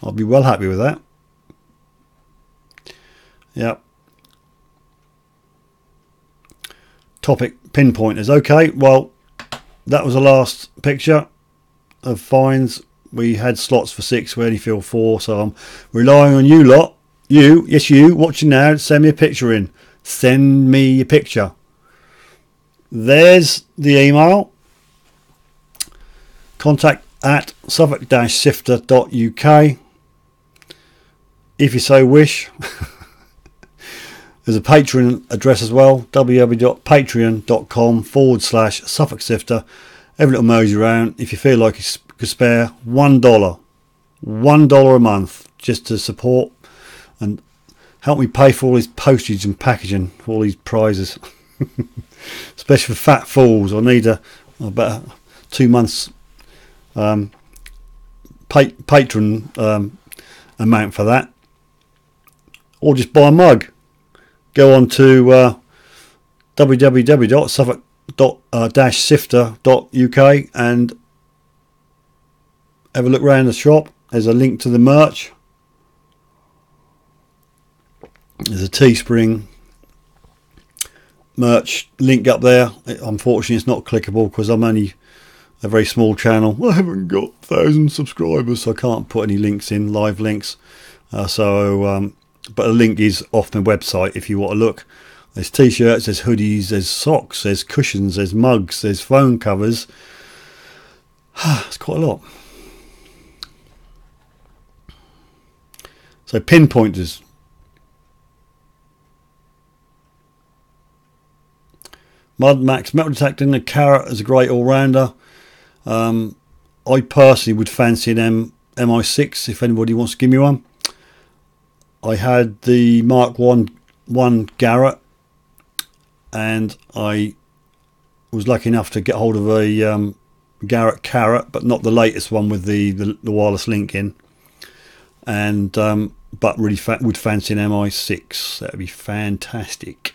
I'll be well happy with that. Yep. Topic pinpointers. Okay, well, that was the last picture of finds. We had slots for 6, we only filled 4, so I'm relying on you lot. You, yes you, watching now, send me a picture in. Send me a picture. There's the email. Contact at suffolk-sifter.uk if you so wish. There's a Patreon address as well, www.patreon.com/Suffolk Sifter. Every little mosey around. If you feel like you could spare $1 a month just to support and help me pay for all this postage and packaging for all these prizes. Especially for fat fools. I need about 2 months Patron amount for that. Or just buy a mug. Go on to www.suffolk-sifter.uk and have a look around the shop. There's a link to the merch. There's a Teespring merch link up there. Unfortunately, it's not clickable because I'm only a very small channel. I haven't got 1,000 subscribers, so I can't put any links in, live links. But a link is off my website if you want to look. There's t-shirts, there's hoodies, there's socks, there's cushions, there's mugs, there's phone covers. It's quite a lot. So pinpointers. Mud Max metal detecting. A Carrot is a great all-rounder. I personally would fancy an MI6 if anybody wants to give me one. I had the Mark 1 Garrett, and I was lucky enough to get hold of a Garrett Carrot, but not the latest one with the wireless link in. And but really would fancy an MI6. That would be fantastic.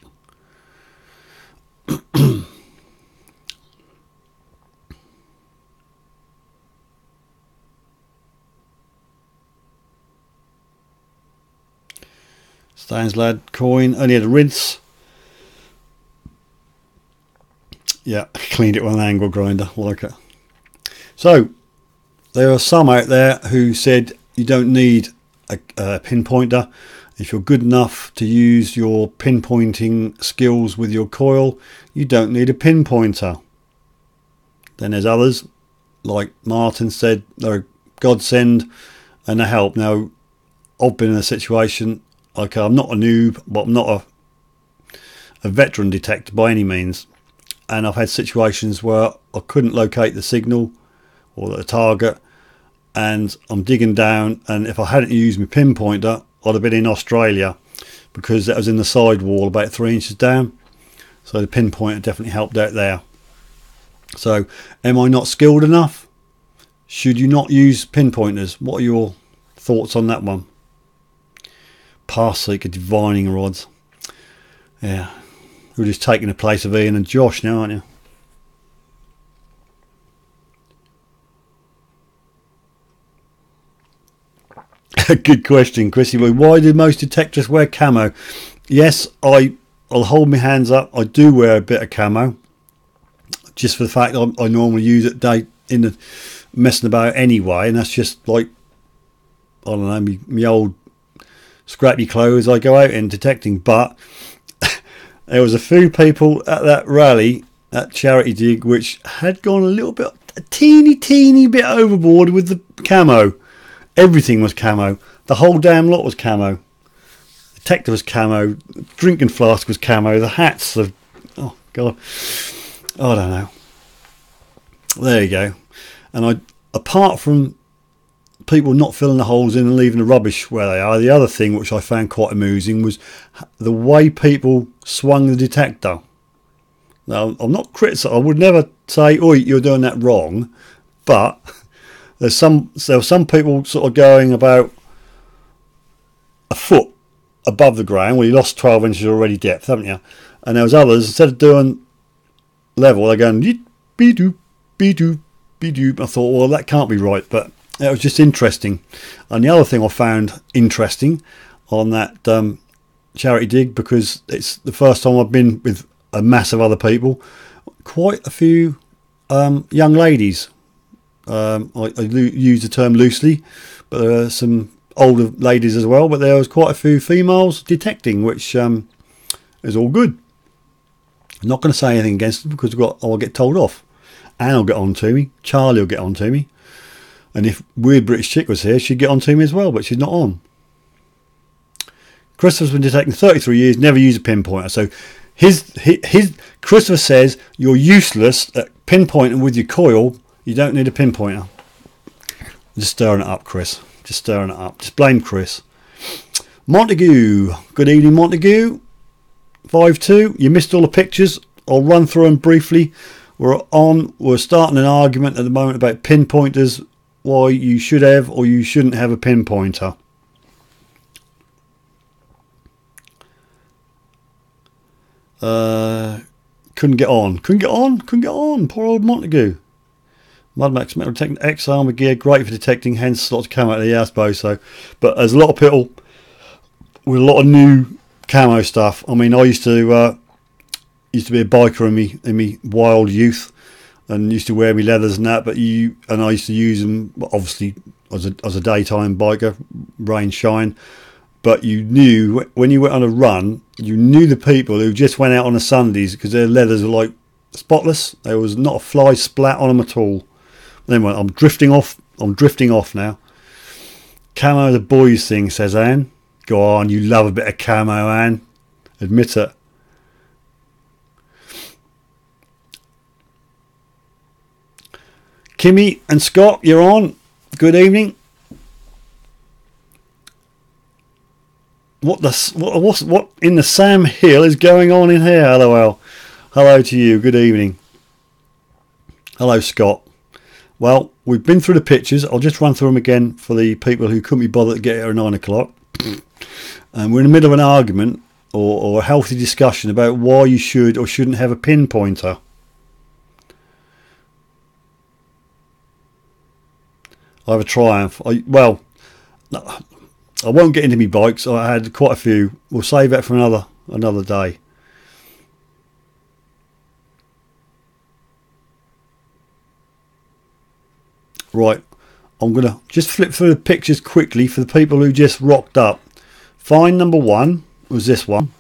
Stans Lad coin, only had a rinse. Yeah, cleaned it with an angle grinder, like it. So there are some out there who said you don't need a pinpointer. If you're good enough to use your pinpointing skills with your coil, you don't need a pinpointer. Then there's others, like Martin said, they're a godsend and a help. Now, I've been in a situation, okay, I'm not a noob, but I'm not a veteran detector by any means. And I've had situations where I couldn't locate the signal or the target, and I'm digging down, and if I hadn't used my pinpointer, I'd have been in Australia, because that was in the side wall about 3 inches down. So the pinpointer definitely helped out there. So am I not skilled enough? Should you not use pinpointers? What are your thoughts on that one? Parsec divining rods. Yeah, you're just taking the place of Ian and Josh now, aren't you? Good question, Chrissy. Why do most detectors wear camo? Yes, I'll hold my hands up. I do wear a bit of camo, just for the fact I normally use it in the messing about anyway, and that's just like, I don't know, me old scrappy clothes I go out in detecting. But there was a few people at that rally at Charity Dig which had gone a teeny bit overboard with the camo. Everything was camo. The whole damn lot was camo. The detector was camo. The drinking flask was camo. The hats. Oh God, I don't know. There you go. And apart from people not filling the holes in and leaving the rubbish where they are, the other thing which I found quite amusing was the way people swung the detector. Now, I'm not criticising. I would never say, "Oh, you're doing that wrong," but there were some people sort of going about a foot above the ground. Well, you lost 12 inches already depth, haven't you? And there was others, instead of doing level, they're going be-doop, be-doop, be-doop. I thought, well, that can't be right, but it was just interesting. And the other thing I found interesting on that Charity Dig, because it's the first time I've been with a mass of other people, quite a few young ladies. I use the term loosely, but there are some older ladies as well, but there was quite a few females detecting, which is all good. I'm not going to say anything against them, because I'll get told off. Anne will get on to me, Charlie will get on to me, and if Weird British Chick was here, she'd get on to me as well, but she's not on. Christopher's been detecting 33 years, never used a pinpointer. So his Christopher says you're useless at pinpointing with your coil. You don't need a pinpointer. Just stirring it up, Chris. Just stirring it up. Just blame Chris. Montague. Good evening, Montague. 5-2. You missed all the pictures. I'll run through them briefly. We're starting an argument at the moment about pinpointers. Why you should have or you shouldn't have a pinpointer. Couldn't get on. Poor old Montague. Mudmax metal detecting X armor gear, great for detecting, hence slots come out of the I suppose so. But there's a lot of people with a lot of new camo stuff. I mean, I used to be a biker in me wild youth, and used to wear me leathers and that. And I used to use them obviously as a daytime biker, rain shine. but you knew when you went on a run, you knew the people who just went out on the Sundays because their leathers were like spotless. There was not a fly splat on them at all. Anyway, I'm drifting off. I'm drifting off now. Camo the boys thing, says Anne. Go on, you love a bit of camo, Anne. Admit it. Kimmy and Scott, you're on. Good evening. What in the Sam Hill is going on in here? LOL. Hello to you. Good evening. Hello, Scott. Well, we've been through the pictures. I'll just run through them again for the people who couldn't be bothered to get here at 9 o'clock. And we're in the middle of an argument or a healthy discussion about why you should or shouldn't have a pinpointer. I have a Triumph. I won't get into me bikes. I had quite a few. We'll save that for another day. Right, I'm going to just flip through the pictures quickly for the people who just rocked up. Find number 1 was this one.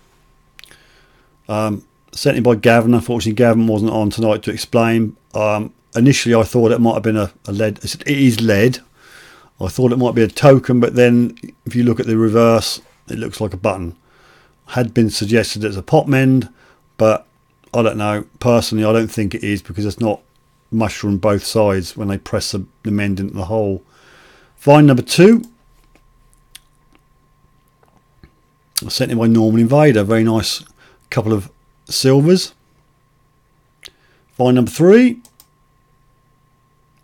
Sent in by Gavin. Unfortunately, Gavin wasn't on tonight to explain. Initially, I thought it might have been a lead. It is lead. I thought it might be a token, but then if you look at the reverse, it looks like a button. Had been suggested as a pop mend, but I don't know. Personally, I don't think it is because it's not mushroom both sides when they press the mend into the hole. Find number 2. Sent in by Norman Invader. Very nice couple of silvers. Find number 3.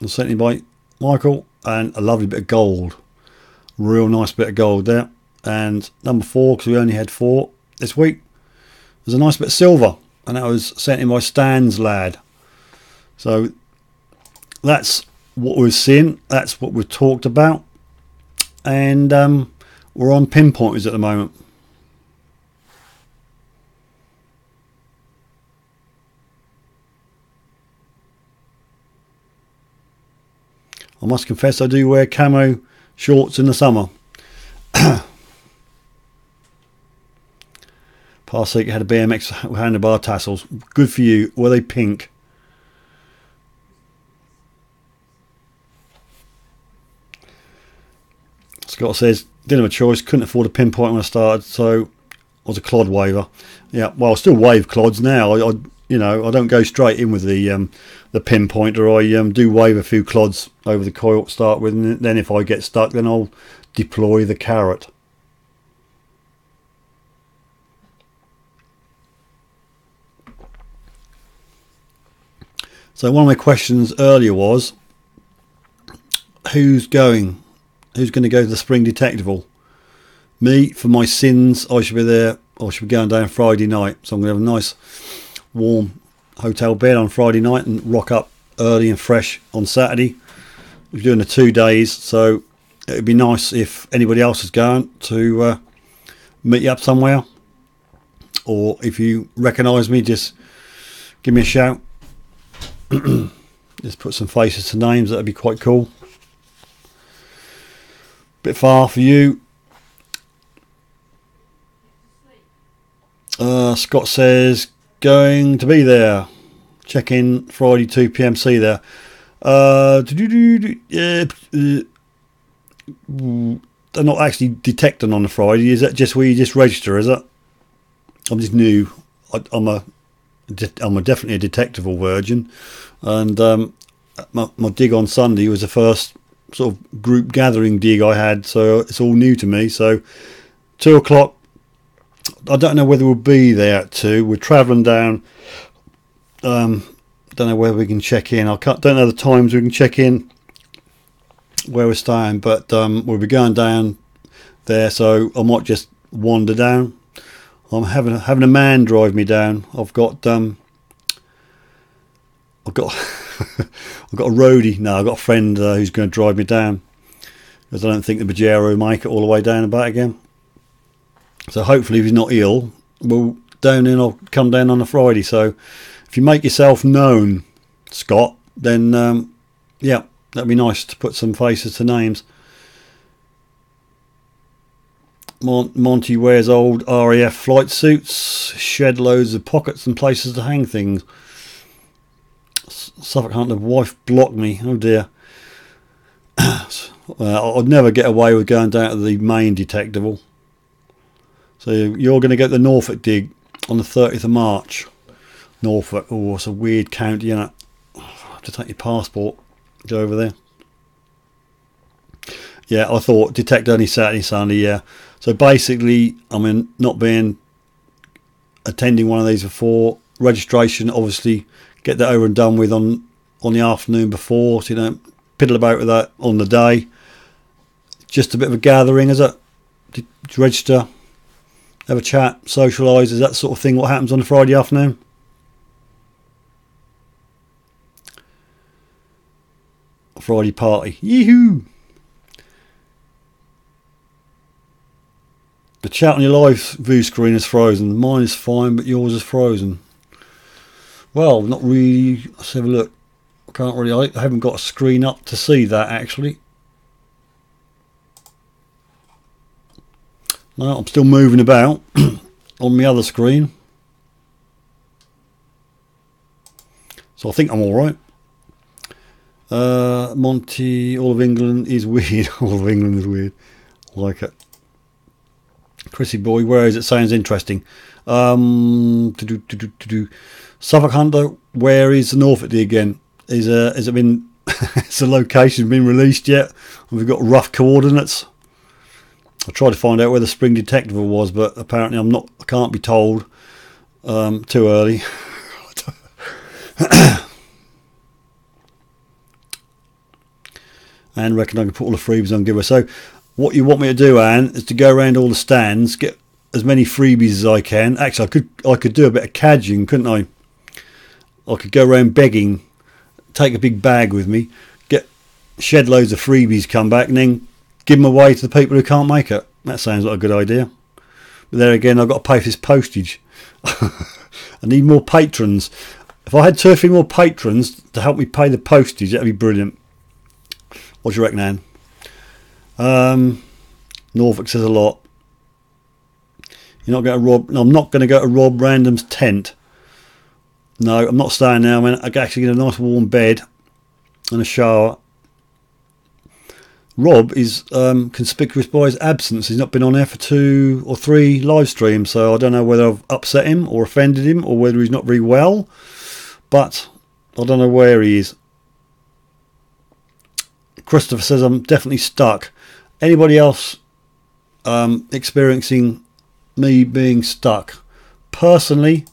Sent in by Michael, and a lovely bit of gold. Real nice bit of gold there. And number 4, because we only had 4 this week, there's a nice bit of silver, and that was sent in by Stan's lad. So that's what we're seeing. That's what we've talked about, and we're on pinpointers at the moment. I must confess I do wear camo shorts in the summer. Parsec had a BMX handlebar tassels. Good for you. Were they pink? Scott says, didn't have a choice, couldn't afford a pinpoint when I started, so I was a clod waver. Yeah, well, I still wave clods now. I don't go straight in with the pinpointer. I do wave a few clods over the coil to start with, and then if I get stuck, then I'll deploy the carrot. So one of my questions earlier was, who's going to go to the Spring Detectival? Me, for my sins, I should be there. I should be going down Friday night, so I'm going to have a nice warm hotel bed on Friday night and rock up early and fresh on Saturday. We're doing the 2 days, so it'd be nice if anybody else is going to meet you up somewhere, or if you recognise me, just give me a shout. Just put some faces to names. That'd be quite cool. Bit far for you. Scott says going to be there. Check in Friday 2 p.m. See you there. They're not actually detecting on the Friday. Is that just where you just register? Is it? I'm just new. I'm definitely a detectival virgin, and my dig on Sunday was the first sort of group gathering dig I had, so it's all new to me. So 2 o'clock, I don't know whether we'll be there at 2. We're travelling down. Don't know where we can check in. Don't know the times we can check in where we're staying, but we'll be going down there, so I might just wander down. I'm having a man drive me down. I've got I've got a roadie. No, I've got a friend who's going to drive me down, because I don't think the Pajero will make it all the way down and back again. So hopefully, if he's not ill, we'll down in. I'll come down on a Friday. So if you make yourself known, Scott, then yeah, that'd be nice to put some faces to names. Monty wears old RAF flight suits, shed loads of pockets and places to hang things. Suffolk Hunter wife blocked me. Oh dear. I'd never get away with going down to the main detectable. So you're going to get the Norfolk dig on the 30th of March. Norfolk, oh, it's a weird county, isn't it? I have to take your passport, go over there. Yeah, I thought detect only Saturday, Sunday, yeah. So basically, I mean, not being attending one of these before, registration, obviously, get that over and done with on the afternoon before, so you don't piddle about with that on the day. Just a bit of a gathering, is it? To register, have a chat, socialise, is that sort of thing what happens on a Friday afternoon? A Friday party. Yee-hoo! The chat on your live view screen is frozen. Mine is fine, but yours is frozen. Well, not really. Let's have a look. I haven't got a screen up to see that actually. No, I'm still moving about on my other screen. So I think I'm alright. Monty, all of England is weird. All of England is weird. I like it. Chrissy boy, where is it? Sounds interesting. Suffolk Hunter, where is the Norfolk dig again? Has it been? Has the location been released yet? We've got rough coordinates. I tried to find out where the spring detectable was, but apparently I can't be told. Too early. And reckon I can put all the freebies on giveaway. So what you want me to do, Anne, is to go around all the stands, get as many freebies as I can. Actually, I could do a bit of cadging, couldn't I? I could go around begging, take a big bag with me, shed loads of freebies, come back, and then give them away to the people who can't make it. That sounds like a good idea. But there again, I've got to pay for this postage. I need more patrons. If I had 2 or 3 more patrons to help me pay the postage, that'd be brilliant. What do you reckon, Anne? Norfolk says a lot. You're not going to rob. No, I'm not going to go to Rob Random's tent. No, I'm not staying there. I actually get a nice warm bed and a shower. Rob is conspicuous by his absence. He's not been on there for 2 or 3 live streams, so I don't know whether I've upset him or offended him or whether he's not very well, but I don't know where he is. Christopher says I'm definitely stuck. Anybody else experiencing me being stuck? Personally,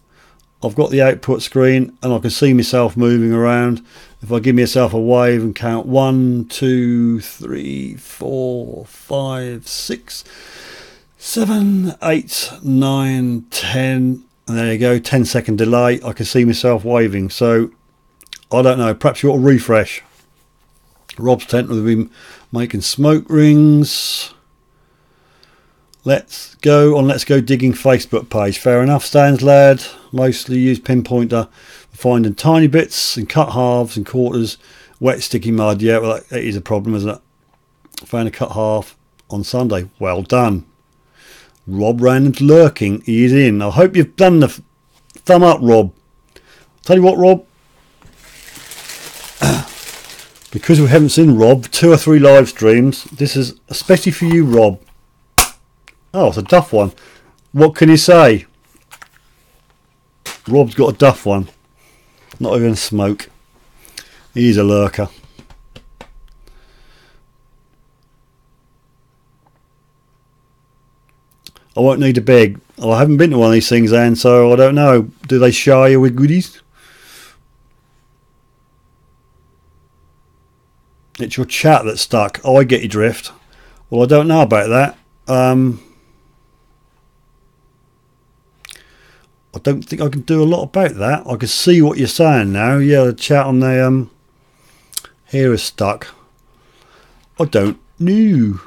I've got the output screen and I can see myself moving around. If I give myself a wave and count 1, 2, 3, 4, 5, 6, 7, 8, 9, 10, and there you go, 10-second delay, I can see myself waving. So I don't know, perhaps you ought to refresh. Rob's tent will be making smoke rings. Let's go digging Facebook page. Fair enough, stands lad. Mostly use pinpointer for finding tiny bits and cut halves and quarters. Wet sticky mud. Yeah, well that is a problem, isn't it? Found a cut half on Sunday. Well done. Rob Random's lurking. He is in. I hope you've done the thumb up, Rob. Tell you what, Rob. Because we haven't seen Rob 2 or 3 live streams, this is especially for you, Rob. Oh, it's a duff one. What can you say? Rob's got a duff one. Not even smoke. He's a lurker. I won't need to beg. Oh, I haven't been to one of these things, Anne, so I don't know. Do they shower you with goodies? It's your chat that's stuck. Oh, I get your drift. Well, I don't know about that. I don't think I can do a lot about that. I can see what you're saying now. Yeah, the chat on the here is stuck. I don't know.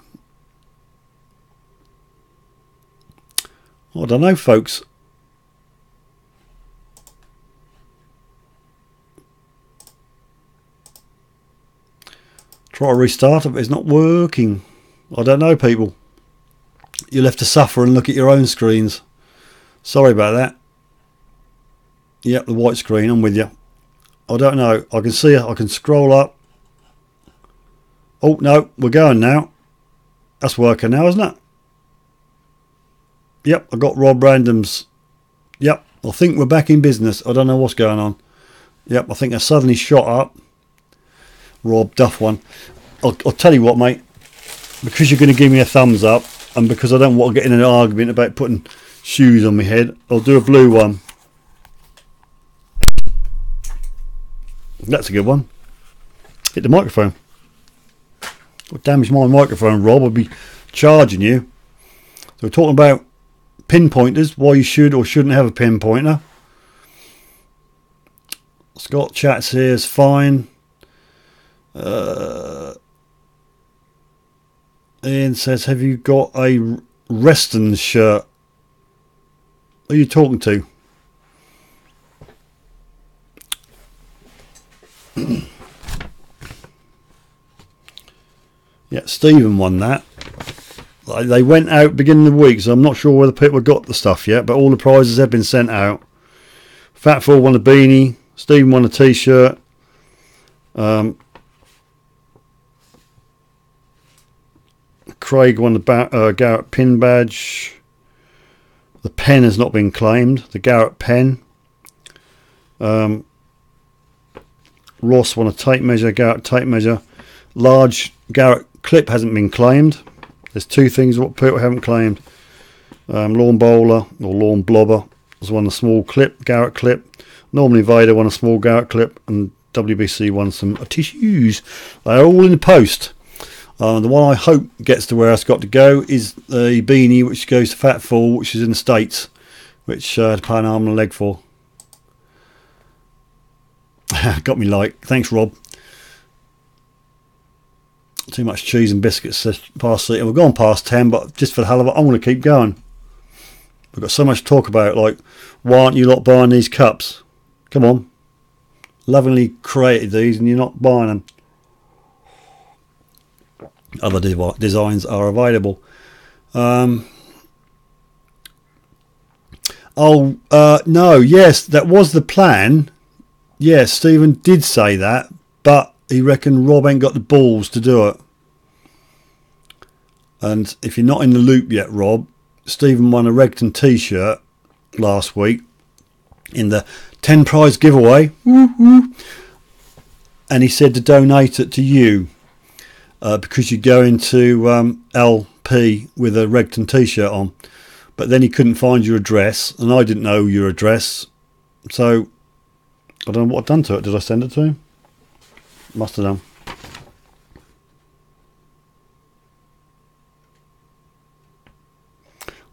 I don't know, folks. Try to restart it, but it's not working. I don't know, people. You'll have to suffer and look at your own screens. Sorry about that. Yep, the white screen, I'm with you. I don't know. I can see it. I can scroll up. Oh, no, we're going now. That's working now, isn't it? Yep, I got Rob Random's. Yep, I think we're back in business. I don't know what's going on. Yep, I think I suddenly shot up. Rob Duff one. I'll tell you what, mate. Because you're going to give me a thumbs up, and because I don't want to get in an argument about putting shoes on my head, I'll do a blue one. That's a good one. Hit the microphone. What damage my microphone, Rob? I'll be charging you. So we're talking about pinpointers, why you should or shouldn't have a pinpointer. Scott chats here is fine. Ian says, have you got a Reston shirt? Who are you talking to? Yeah, Stephen won that. They went out beginning of the week, so I'm not sure whether people got the stuff yet, but all the prizes have been sent out. Fatful won a beanie. Stephen won a t-shirt. Craig won the Garrett pin badge. The pen has not been claimed. The Garrett pen. Ross won a tape measure. Garrett tape measure. Large Garrett clip hasn't been claimed. There's two things what people haven't claimed. Lawn Bowler or Lawn Blobber has won a small clip, Garrett clip. Normally Vader won a small Garrett clip, and WBC won some tissues. They're all in the post. The one I hope gets to where it's got to go is the beanie, which goes to Fat Fool, which is in the States, which to pay an arm and a leg for. Got me like. Thanks, Rob. Too much cheese and biscuits past 8. We're going past 10, but just for the hell of it, I'm going to keep going. We've got so much to talk about, like, why aren't you lot buying these cups? Come on. Lovingly created these and you're not buying them. Other designs are available. No, yes, that was the plan. Yes, Stephen did say that, but he reckoned Rob ain't got the balls to do it. And if you're not in the loop yet, Rob, Stephen won a Regton t-shirt last week in the 10 prize giveaway. Woo-hoo. And he said to donate it to you because you go into LP with a Regton t-shirt on. But then he couldn't find your address, and I didn't know your address. So I don't know what I've done to it. Did I send it to him? Must have done.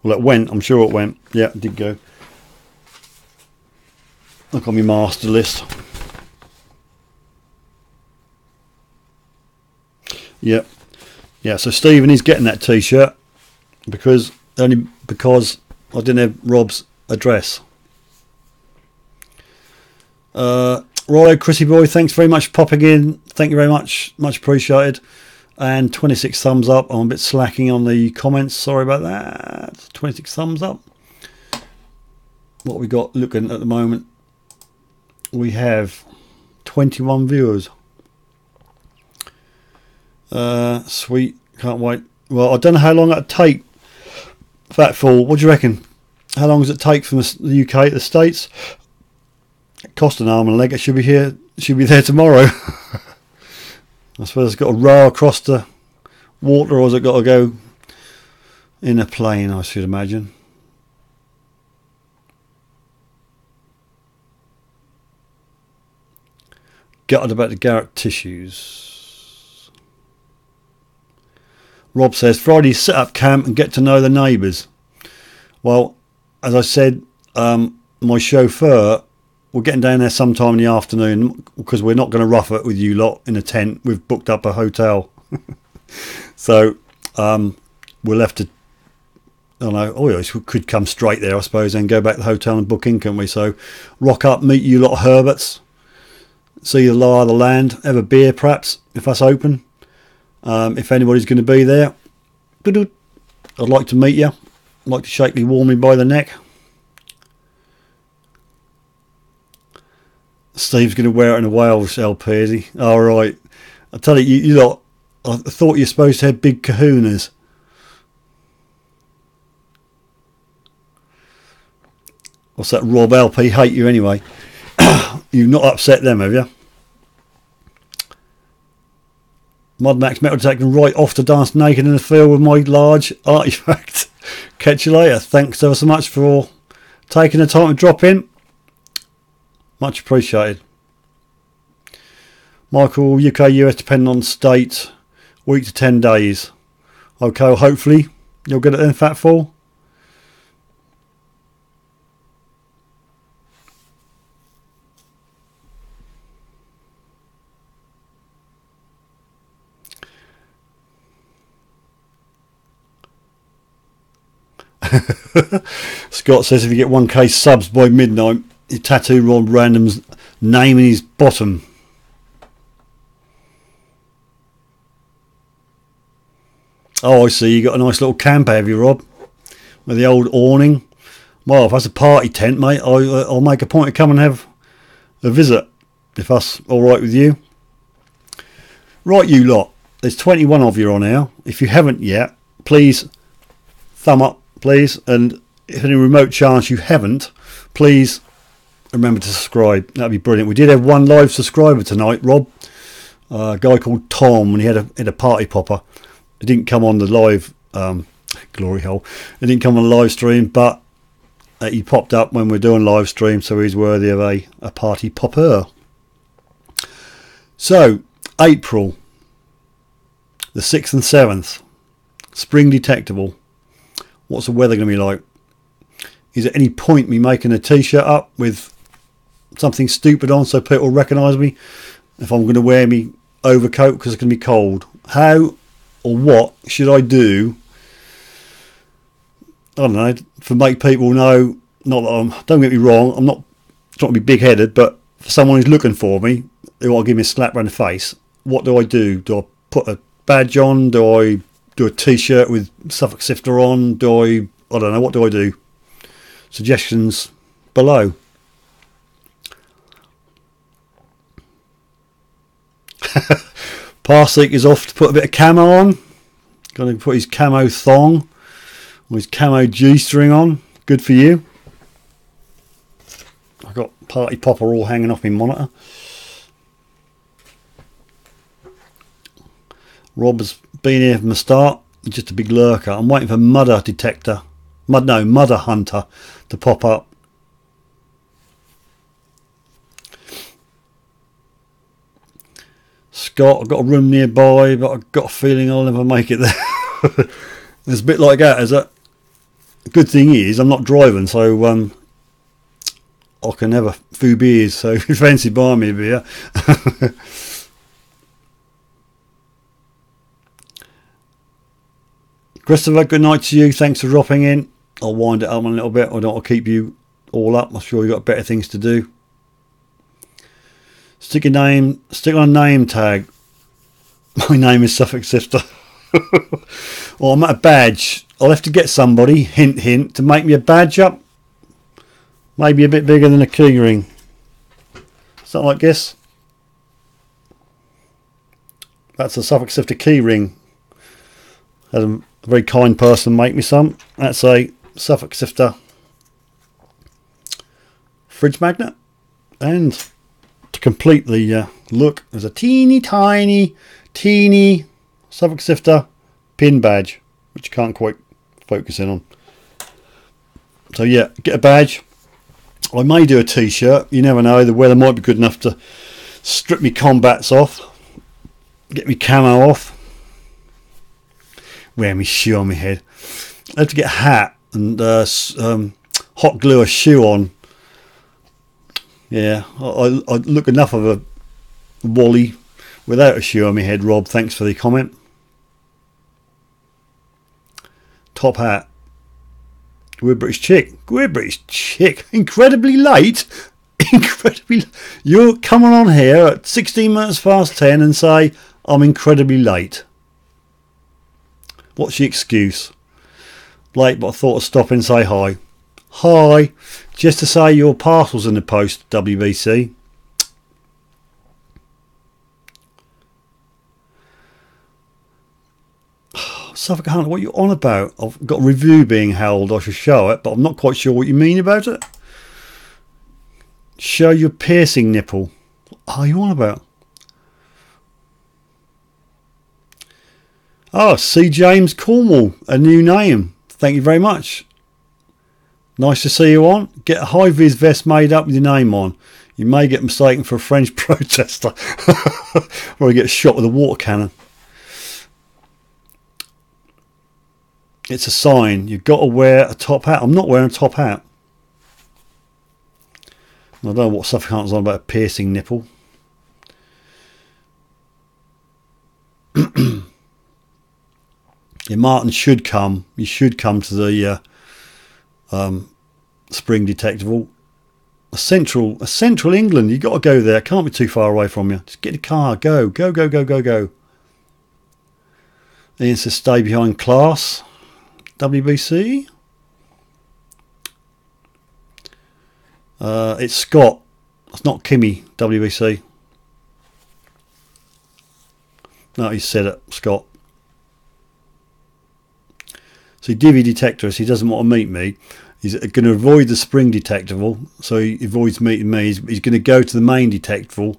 Well, it went. I'm sure it went. Yeah, it did go. Look on my master list. Yep. Yeah, so Stephen is getting that t-shirt only because I didn't have Rob's address. Righto, Chrissy boy, thanks very much for popping in. Thank you very much. Much appreciated. And 26 thumbs up. I'm a bit slacking on the comments. Sorry about that. 26 thumbs up. What we got looking at the moment? We have 21 viewers. Sweet. Can't wait. Well, I don't know how long that'll take. Fatful, what do you reckon? How long does it take from the UK to the States? It cost an arm and a leg. It should be here. Should be there tomorrow. I suppose it's got to row across the water, or has it got to go in a plane, I should imagine. Gutted about the Garrett tissues. Rob says, Friday set up camp and get to know the neighbours. Well, as I said, my chauffeur, we're getting down there sometime in the afternoon because we're not going to rough it with you lot in a tent. We've booked up a hotel. So we'll have to, I don't know, we could come straight there, I suppose, and go back to the hotel and book in, can't we? So rock up, meet you lot of Herberts, see the lie of the land, have a beer perhaps, if that's open. If anybody's going to be there. I'd like to meet you. I'd like to shake me warmly by the neck. Steve's going to wear it in a Wales LP, is he? Alright. I tell you, you lot, I thought you're supposed to have big kahunas. What's that, Rob LP? Hate you anyway. You've not upset them, have you? Mud Max Metal taken right off to dance naked in the field with my large artifact. Catch you later. Thanks ever so much for taking the time to drop in. Much appreciated. Michael, UK, US, depending on state, week to 10 days. Okay, well, hopefully you'll get it in, Fat Fool. Scott says if you get 1k subs by midnight, you tattoo Rob Random's name in his bottom. Oh, I see. You got a nice little camper, have you, Rob? With the old awning. Well, if that's a party tent, mate, I'll make a point to come and have a visit, if that's all right with you. Right, you lot. There's 21 of you on here. If you haven't yet, please thumb up, please. And if any remote chance you haven't, please remember to subscribe. That'd be brilliant. We did have one live subscriber tonight, Rob. A guy called Tom, and he had a party popper. It didn't come on the live glory hole. It didn't come on the live stream, but he popped up when we're doing live stream, so he's worthy of a party popper. So April the 6th and 7th, spring detectable. What's the weather going to be like? Is there any point me making a t-shirt up with something stupid on so people recognise me if I'm going to wear me overcoat because it's going to be cold? How or what should I do? I don't know, for make people know, not that I'm, don't get me wrong, I'm not trying to be big-headed, but for someone who's looking for me, who want to give me a slap around the face, what do I do? Do I put a badge on? Do I do a t-shirt with Suffolk Sifter on? I don't know, what do I do? Suggestions below. Parsec is off to put a bit of camo on. Going to put his camo thong or his camo G-string on. Good for you. I've got party popper all hanging off my monitor. Rob has been here from the start. He's just a big lurker. I'm waiting for Mudder Hunter to pop up. Scott, I've got a room nearby, but I've got a feeling I'll never make it there. It's a bit like that, is it? The good thing is I'm not driving, so I can have a few beers, so if you fancy buying me a beer. Christopher, good night to you. Thanks for dropping in. I'll wind it up a little bit. I don't want to keep you all up. I'm sure you've got better things to do. Stick on a name tag. My name is Suffolk Sifter. Or I'm at a badge. I'll have to get somebody, hint hint, to make me a badge up. Maybe a bit bigger than a key ring. Something like this. That's a Suffolk Sifter key ring. Had a very kind person make me some. That's a Suffolk Sifter fridge magnet. And to complete the look, there's a teeny tiny Suffolk Sifter pin badge, which you can't quite focus in on. So yeah, get a badge. I may do a t-shirt. You never know. The weather might be good enough to strip me combats off, get me camo off, wear me shoe on my head. I have to get a hat and hot glue a shoe on. Yeah, I look enough of a Wally without a shoe on my head, Rob. Thanks for the comment. Top hat. We're British chick. We're British chick. Incredibly late. Incredibly. You're coming on here at 16 minutes past 10 and say, I'm incredibly late. What's the excuse? late, but I thought I'd stop in and say hi. Hi, just to say your parcel's in the post, WBC. Suffolk Hunter, what are you on about? I've got a review being held, I should show it, but I'm not quite sure what you mean about it. Show your piercing nipple. What are you on about? Oh, C. James Cornwall, a new name. Thank you very much. Nice to see you on. Get a high-vis vest made up with your name on. You may get mistaken for a French protester. Or you get shot with a water cannon. It's a sign. You've got to wear a top hat. I'm not wearing a top hat. I don't know what Suffolk Hunter's on about a piercing nipple. Yeah, Martin should come. You should come to the Spring Detectival. A central England. You got to go there. Can't be too far away from you. Just get a car. Go. Ian says stay behind class. WBC. It's Scott. It's not Kimmy. WBC. No, he said it. Scott. See, Divvy Detectorist, he doesn't want to meet me. He's going to avoid the Spring Detectival, so he avoids meeting me. He's going to go to the main Detectival,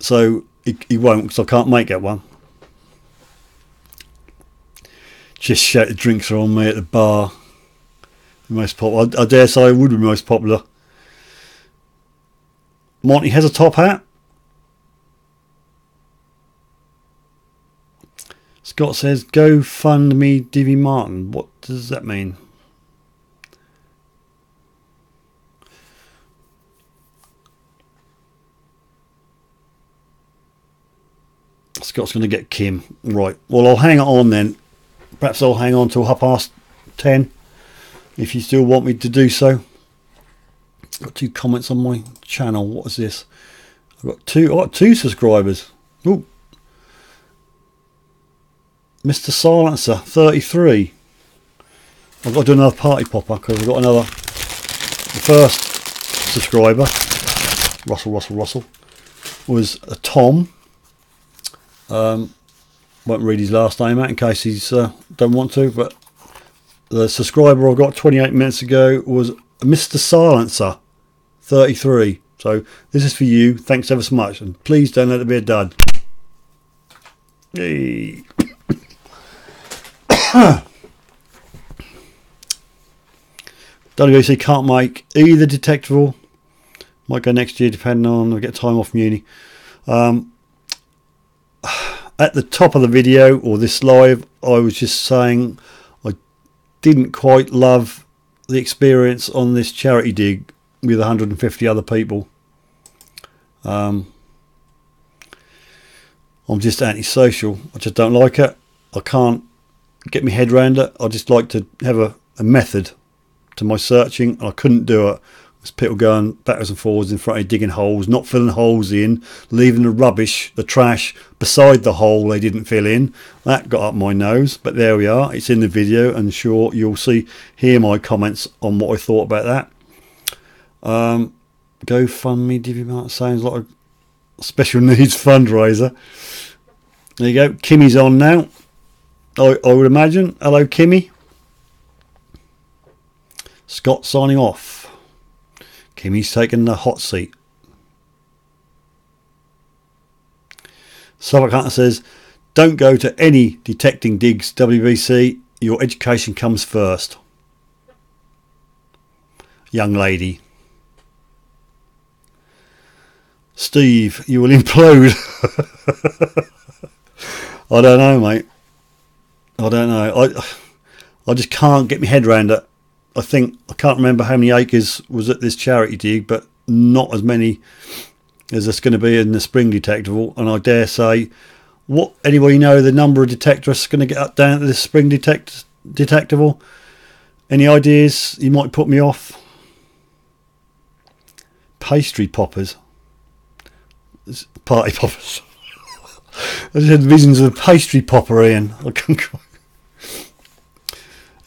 so he won't, because I can't make that one. Just shout the drinks are on me at the bar. The most popular. I dare say I would be most popular. Monty has a top hat. Scott says, go fund me Divvy Martin. What does that mean? Scott's going to get Kim. Right. Well, I'll hang on then. Perhaps I'll hang on till 10:30 if you still want me to do so. Got 2 comments on my channel. What is this? I've got 2 subscribers. Ooh. Mr. Silencer 33. I've got to do another party popper because I've got another. The first subscriber, Russell, was a Tom. Won't read his last name out in case he's don't want to, but the subscriber I got 28 minutes ago was Mr. Silencer 33. So this is for you. Thanks ever so much, and please don't let it be a dud. Hey. WBC can't make either Detectival. Might go next year depending on if I get time off from uni. At the top of the video, or this live, I was just saying I didn't quite love the experience on this charity dig with 150 other people. I'm just antisocial. I just don't like it. I can't get my head around it. I just like to have a method to my searching. I couldn't do it. There's people going backwards and forwards in front of digging holes, not filling holes in, leaving the rubbish, the trash beside the hole they didn't fill in. That got up my nose, but there we are. It's in the video, and sure you'll hear my comments on what I thought about that. GoFundMe Divvy Martin sounds like a special needs fundraiser. There you go. Kimmy's on now. I would imagine. Hello, Kimmy. Scott signing off. Kimmy's taking the hot seat. Suffolk Hunter says, don't go to any detecting digs, WBC. Your education comes first. Young lady. Steve, you will implode. I don't know, mate. I don't know. I just can't get my head around it. I can't remember how many acres was at this charity dig, but not as many as there's going to be in the Spring Detectival. And I dare say, anybody know the number of detectorists going to get up down to this Spring Detectival? Any ideas? You might put me off. Pastry poppers. Party poppers. I just had visions of a pastry popper, Ian.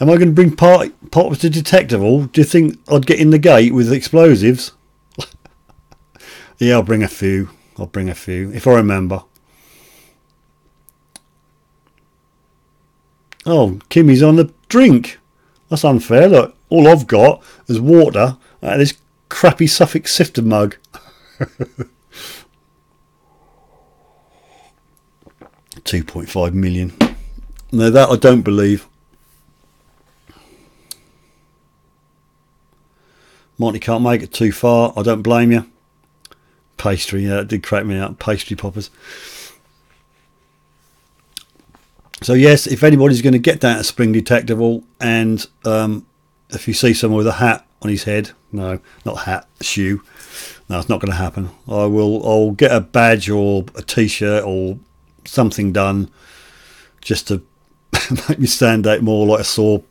Am I going to bring pops to detectable? Do you think I'd get in the gate with explosives? Yeah, I'll bring a few. I'll bring a few if I remember. Oh, Kimmy's on the drink. That's unfair. Look, all I've got is water out of this crappy SUFFOLK Sifter mug. 2.5 million. No, that I don't believe. Monty can't make it too far. I don't blame you. Pastry, yeah, it did crack me up. Pastry poppers. So yes, if anybody's going to get down to Spring Detectable, and if you see someone with a hat on his head, no, not hat, shoe, no, it's not going to happen. I'll get a badge or a t-shirt or something done just to make me stand out more like a sore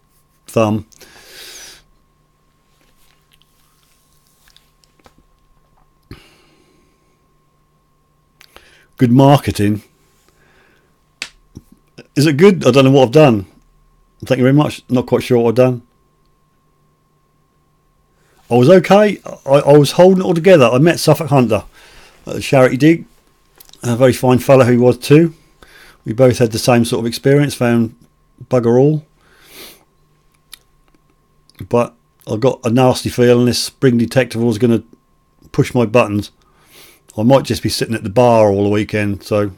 thumb. Good marketing. Is it good? I don't know what I've done. Thank you very much. Not quite sure what I've done. I was okay. I was holding it all together. I met Suffolk Hunter at the charity dig. A very fine fellow who he was too. We both had the same sort of experience. Found bugger all. But I got a nasty feeling this Spring Detectable was going to push my buttons. I might just be sitting at the bar all the weekend, so...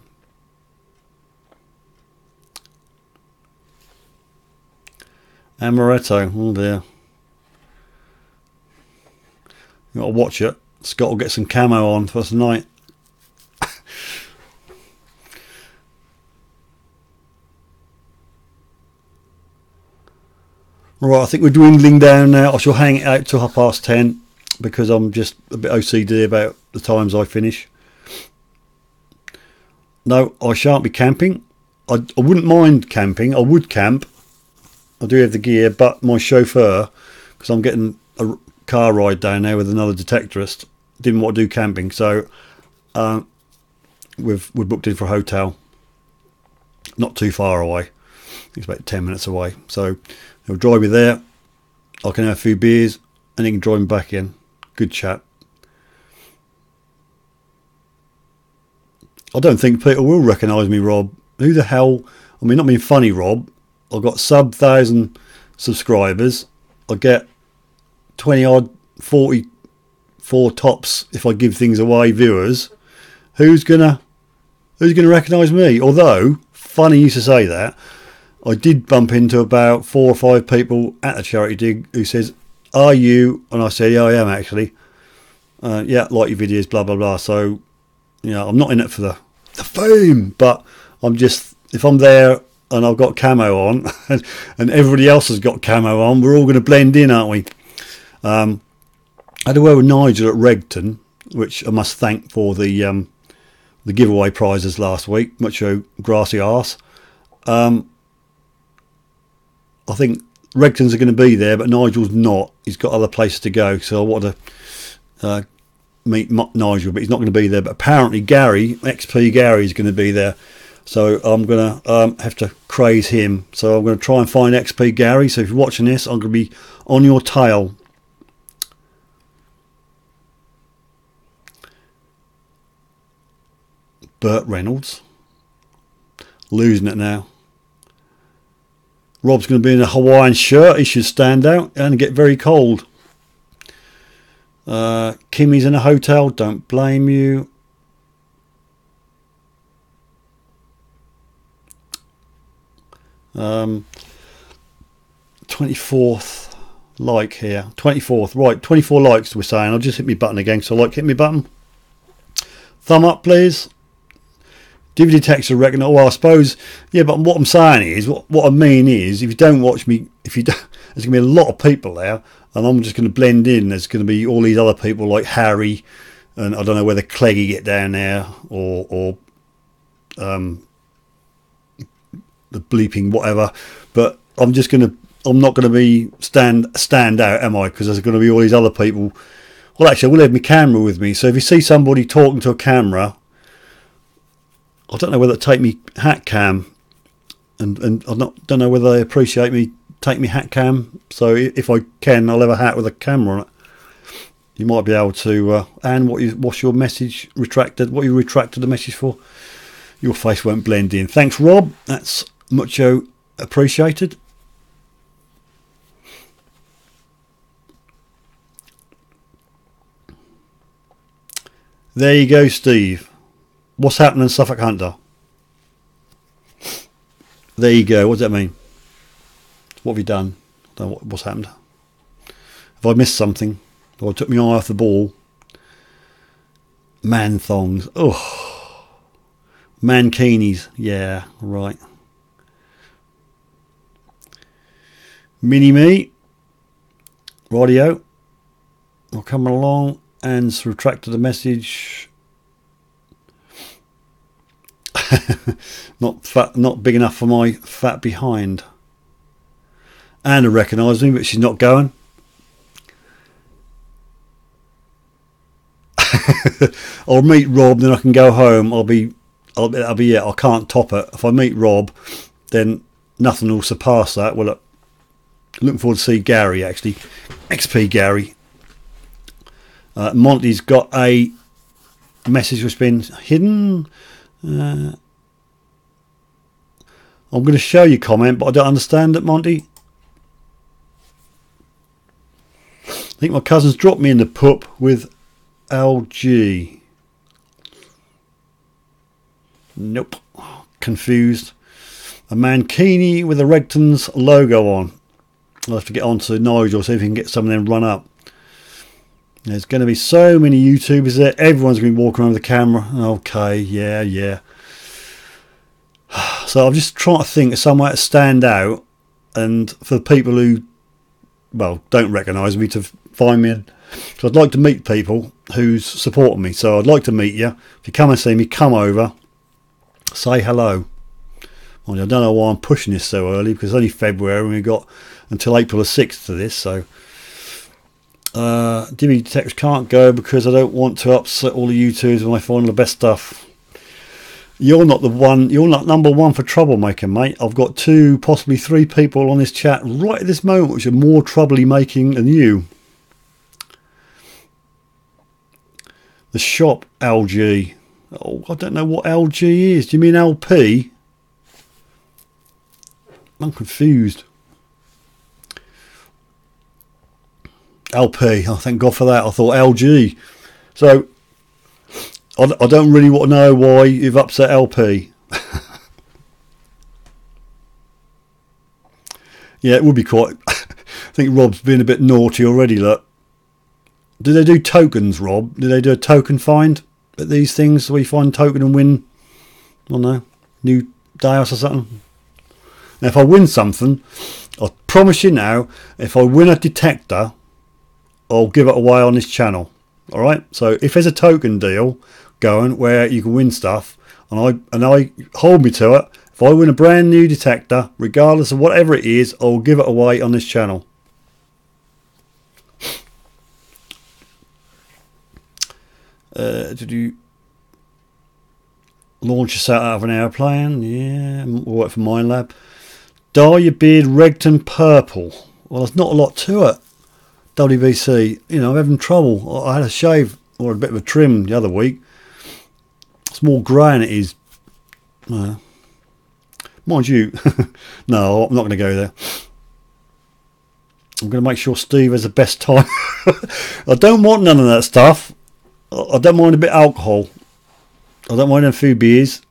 Amaretto, oh dear. You got to watch it. Scott will get some camo on for tonight. Right, I think we're dwindling down now. I shall hang it out till 10:30 because I'm just a bit OCD about the times I finish. No, I shan't be camping. I wouldn't mind camping. I would camp. I do have the gear, but my chauffeur, because I'm getting a car ride down there with another detectorist, didn't want to do camping, so we're booked in for a hotel not too far away. It's about 10 minutes away, so he'll drive me there. I can have a few beers and he can drive me back in. Good chat. I don't think people will recognise me, Rob. Who the hell? I mean, not being funny, Rob. I've got sub 1,000 subscribers. I get 20 odd, 44 tops if I give things away viewers. Who's gonna recognise me? Although, funny you to say that, I did bump into about 4 or 5 people at the charity dig who says, "Are you?" And I said, "Yeah, I am actually. Yeah, like your videos, blah blah blah." So, you know, I'm not in it for the fame, but I'm just, if I'm there and I've got camo on and everybody else has got camo on, we're all going to blend in, aren't we? I had a word with Nigel at Regton, which I must thank for the giveaway prizes last week. Much grassy arse. I think Regton's are going to be there, but Nigel's not. He's got other places to go, so I want to meet Nigel, but he's not going to be there. But apparently Gary, XP Gary, is going to be there. So I'm going to have to craze him. So I'm going to try and find XP Gary. So if you're watching this, I'm going to be on your tail. Burt Reynolds. Losing it now. Rob's going to be in a Hawaiian shirt. He should stand out and get very cold. Kimmy's in a hotel. Don't blame you. Um, 24th like here. 24th, right, 24 likes we're saying. I'll just hit my button again, so hit me button. Thumb up please. DVD text, I reckon. Oh, well, I suppose, yeah, but what I'm saying is, what I mean is, if you don't watch me, if you don't, there's going to be a lot of people there, and I'm just going to blend in. There's going to be all these other people like Harry, and I don't know whether Cleggy get down there, or the bleeping whatever, but I'm not going to be stand out, am I? Because there's going to be all these other people. Well, actually, I will have my camera with me, so if you see somebody talking to a camera, I don't know whether to take me hat cam, and I don't know whether they appreciate me take me hat cam, so if I can, I'll have a hat with a camera on it. You might be able to. And what's your message retracted? What you retracted the message for? Your face won't blend in. Thanks, Rob. That's much appreciated. There you go, Steve. What's happening, Suffolk Hunter? There you go. What does that mean? What have you done? I don't know what's happened. Have I missed something? Or I took my eye off the ball? Man thongs. Oh. Mankinis. Yeah, right. Mini me. Radio. I'll come along and retracted the message. Not fat, not big enough for my fat behind. Anna recognised me, but she's not going. I'll meet Rob, then I can go home. I'll be yeah. I can't top it. If I meet Rob, then nothing will surpass that. Well, looking forward to see Gary, actually. XP Gary. Monty's got a message that's been hidden. I'm going to show you comment, but I don't understand it, Monty. I think my cousin's dropped me in the pup with LG. Nope. Confused. A mankini with a Regton's logo on. I'll have to get on to Nigel, see if he can get some of them run up. There's going to be so many YouTubers there. Everyone's going to be walking around with the camera. Okay, yeah. So I'm just trying to think of somewhere to stand out, and for the people who, well, don't recognise me, to find me. So I'd like to meet people who's supporting me. So I'd like to meet you. If you come and see me, come over, say hello. Well, I don't know why I'm pushing this so early, because it's only February and we've got until April the 6th for this. So Dimmy Text can't go because I don't want to upset all the YouTubers when I find the best stuff. You're not the one. You're not number one for troublemaking, mate. I've got 2, possibly 3 people on this chat right at this moment which are more trouble making than you. The shop LG. Oh, I don't know what LG is. Do you mean LP? I'm confused. LP. Oh, thank God for that. I thought LG. So I don't really want to know why you've upset LP. Yeah, it would be quite. I think Rob's been a bit naughty already. Look. Do they do tokens, Rob? Do they do a token find at these things where you find token and win? I don't know, new Dios or something? Now, if I win something, I promise you now, if I win a detector, I'll give it away on this channel. All right. So if there's a token deal going where you can win stuff, and I hold me to it, if I win a brand new detector, regardless of whatever it is, I'll give it away on this channel. Did you launch us out of an airplane? Yeah, work for Mind Lab. Dye your beard Regton purple. Well, there's not a lot to it. WBC, you know, I'm having trouble. I had a shave or a bit of a trim the other week. It's more grey than it is. Mind you, no, I'm not going to go there. I'm going to make sure Steve has the best time. I don't want none of that stuff. I don't mind a bit of alcohol. I don't mind a few beers.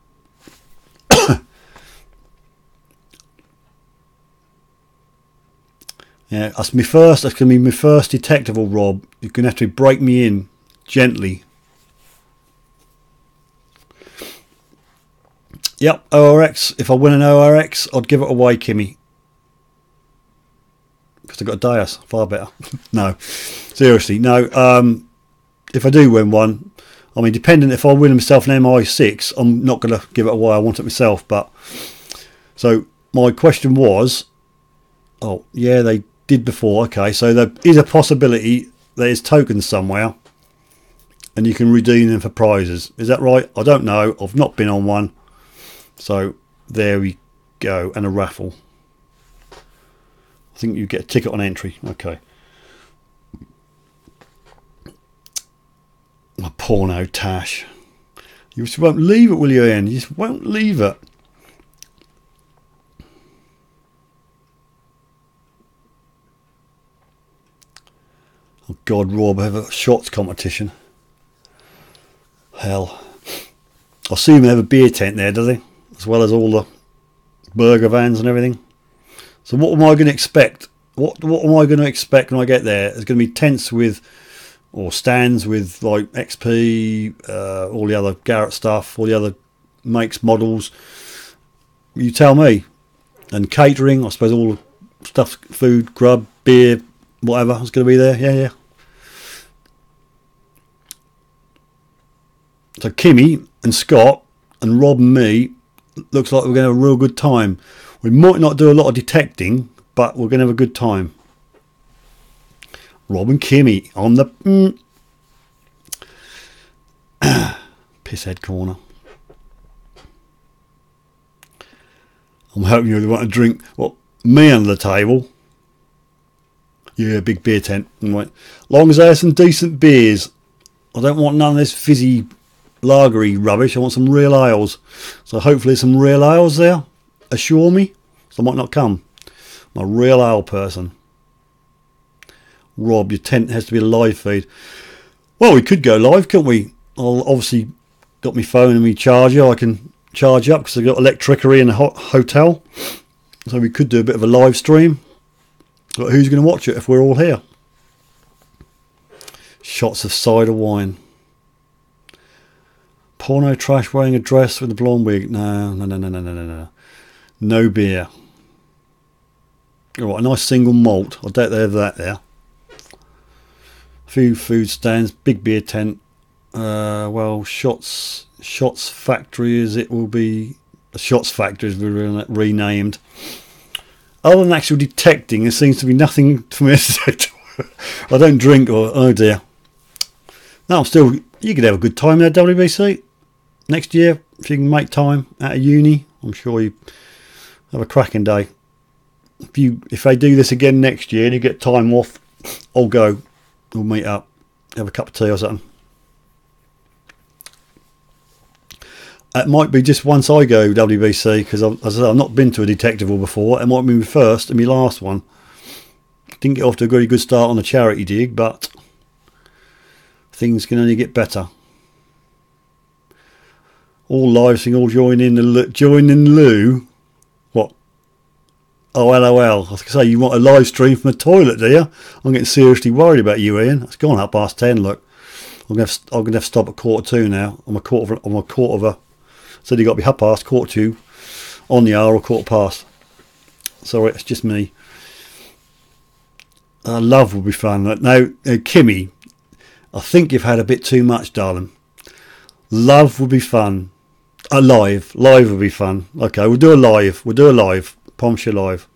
Yeah, that's my first. That's going to be my first detectable, Rob. You're going to have to break me in gently. Yep, ORX. If I win an ORX, I'd give it away, Kimmy. Because I've got a Dias. Far better. No, seriously, no. If I do win one, I mean, depending if I win myself an MI6, I'm not going to give it away. I want it myself. But so my question was, oh yeah, they did before. Okay, so there is a possibility there's tokens somewhere, and you can redeem them for prizes. Is that right? I don't know. I've not been on one. So there we go, and a raffle. think you get a ticket on entry. Okay. My porno Tash. You just won't leave it, will you, Ian? You just won't leave it. Oh God, Rob, have a shots competition. Hell. I assume they have a beer tent there, do they? As well as all the burger vans and everything. So what am I going to expect? What am I going to expect when I get there? There's going to be tents with, or stands with like XP, all the other Garrett stuff, all the other makes, models. You tell me. And catering, I suppose all the stuff, food, grub, beer, whatever is going to be there. Yeah. So Kimmy and Scott and Rob and me, looks like we're going to have a real good time. We might not do a lot of detecting, but we're going to have a good time. Rob and Kimmy on the pisshead corner. I'm hoping you want to drink. What, me under the table? Yeah, big beer tent. Right. Long as there's some decent beers. I don't want none of this fizzy lagery rubbish. I want some real ales. So hopefully some real ales there. Assure me. So I might not come. I'm a real ale person. Rob, your tent has to be a live feed. Well, we could go live, couldn't we? I'll obviously got my phone and my charger. I can charge up because I've got electricity in the hotel. So we could do a bit of a live stream. But who's going to watch it if we're all here? Shots of cider wine. Porno trash wearing a dress with a blonde wig. No. No beer. Alright, a nice single malt. I doubt they have that there. A few food stands, big beer tent. Well, Shots Factory as it will be. The Shots Factory is renamed. Other than actual detecting, there seems to be nothing for me to detect. I don't drink, or oh dear. No, I'm still. You could have a good time there, WBC. Next year, if you can make time out of uni, I'm sure you have a cracking day. If they do this again next year and you get time off, I'll go. We'll meet up, have a cup of tea or something. It might be just once I go WBC, because I've not been to a detectival before. It might be my first and my last one. Didn't get off to a very good start on the charity dig, but things can only get better. All live thing, all join in Lou. What? Oh, LOL. I was going to say, you want a live stream from the toilet, do you? I'm getting seriously worried about you, Ian. It's gone up past 10, look. I'm going to have to stop at 1:45 now. I'm a quarter of a... Said you got to be 2:30 on the hour or 1:15. Sorry, it's just me. Love will be fun. Now, Kimmy, I think you've had a bit too much, darling. Love will be fun. Live will be fun. Okay, we'll do a live. Promise you live.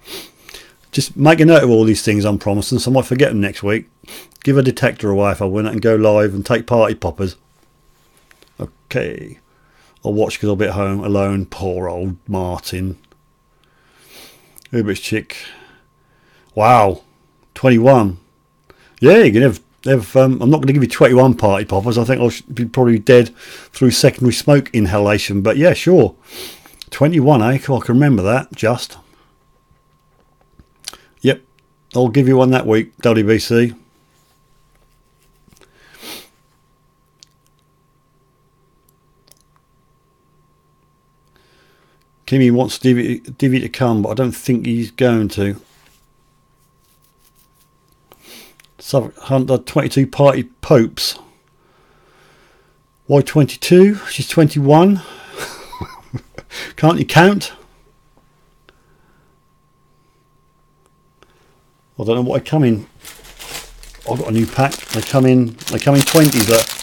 Just make a note of all these things I'm promising, so I might forget them next week. Give a detector away if I win it and go live and take party poppers. Okay. I'll watch because I'll be at home alone. Poor old Martin. Uber's chick. Wow. 21. Yeah, you can have I'm not going to give you 21 party poppers. I think I'll be probably dead through secondary smoke inhalation. But yeah, sure. 21, eh? I can remember that, just. Yep. I'll give you one that week, WBC. Kimmy wants Divvy to come, but I don't think he's going to. Hunter 22 party popes. Why 22? She's 21. Can't you count? I don't know what I come in. I've got a new pack. They come in 20s.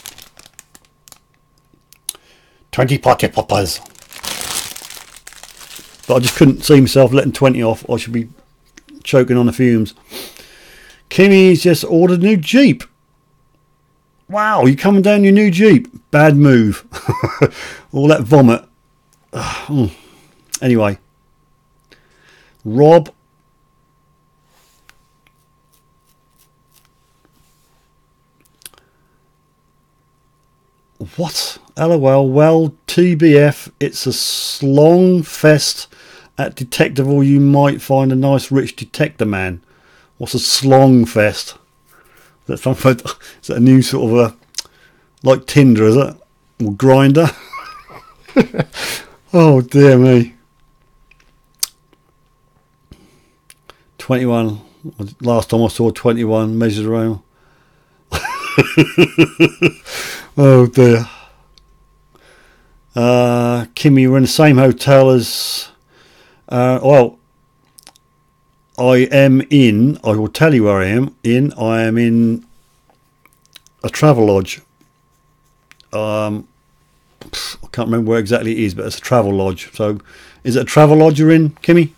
20 party poppers. But I just couldn't see myself letting 20 off. I should be choking on the fumes. Kimmy's just ordered a new Jeep. Wow, you coming down your new Jeep? Bad move. All that vomit. Anyway. Rob What? LOL. Well, TBF, it's a slong fest at Detectival. You might find a nice rich detector man. What's a slong fest? Is that a new sort of a, like Tinder, is it? Or Grinder? Oh dear me. 21. Last time I saw 21 measured around. Oh dear. Kimmy, we're in the same hotel as well, I will tell you where I am in a travel lodge. I can't remember where exactly it is, but it's a travel lodge. So is it a travel lodge you're in, Kimmy?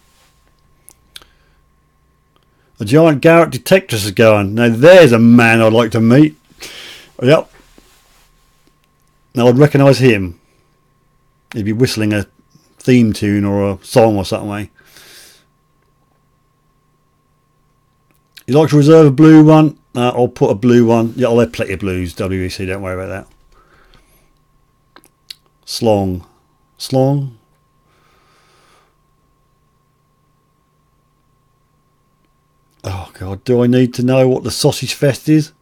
A giant Garrett detectorist is going. Now there's a man I'd like to meet. Yep. Now I'd recognise him. He'd be whistling a theme tune or a song or something. Eh? You'd like to reserve a blue one? I'll put a blue one. Yeah, I'll have plenty of blues, WEC, don't worry about that. Slong. Slong? Oh God, do I need to know what the sausage fest is?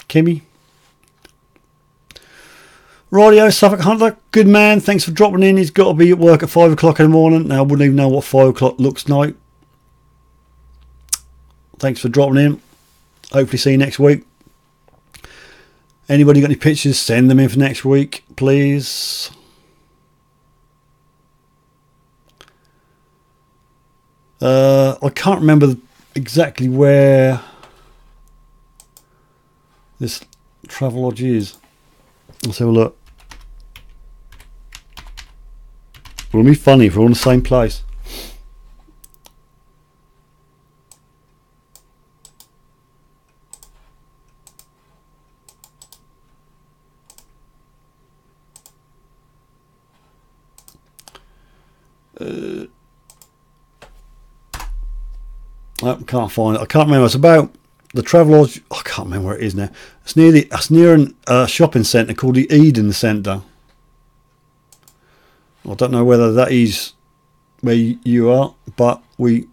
Kimmy? Radio Suffolk Hunter, good man, thanks for dropping in. He's got to be at work at 5 o'clock in the morning. Now I wouldn't even know what 5 o'clock looks like. Thanks for dropping in. Hopefully see you next week. Anybody got any pictures, send them in for next week, please. I can't remember exactly where this travel lodge is. Let's have a look. It'll be funny if we're all in the same place. I can't find it. I can't remember. It's about the travel lodge. I can't remember where it is now. It's near a shopping centre called the Eden Centre. I don't know whether that is where you are, but we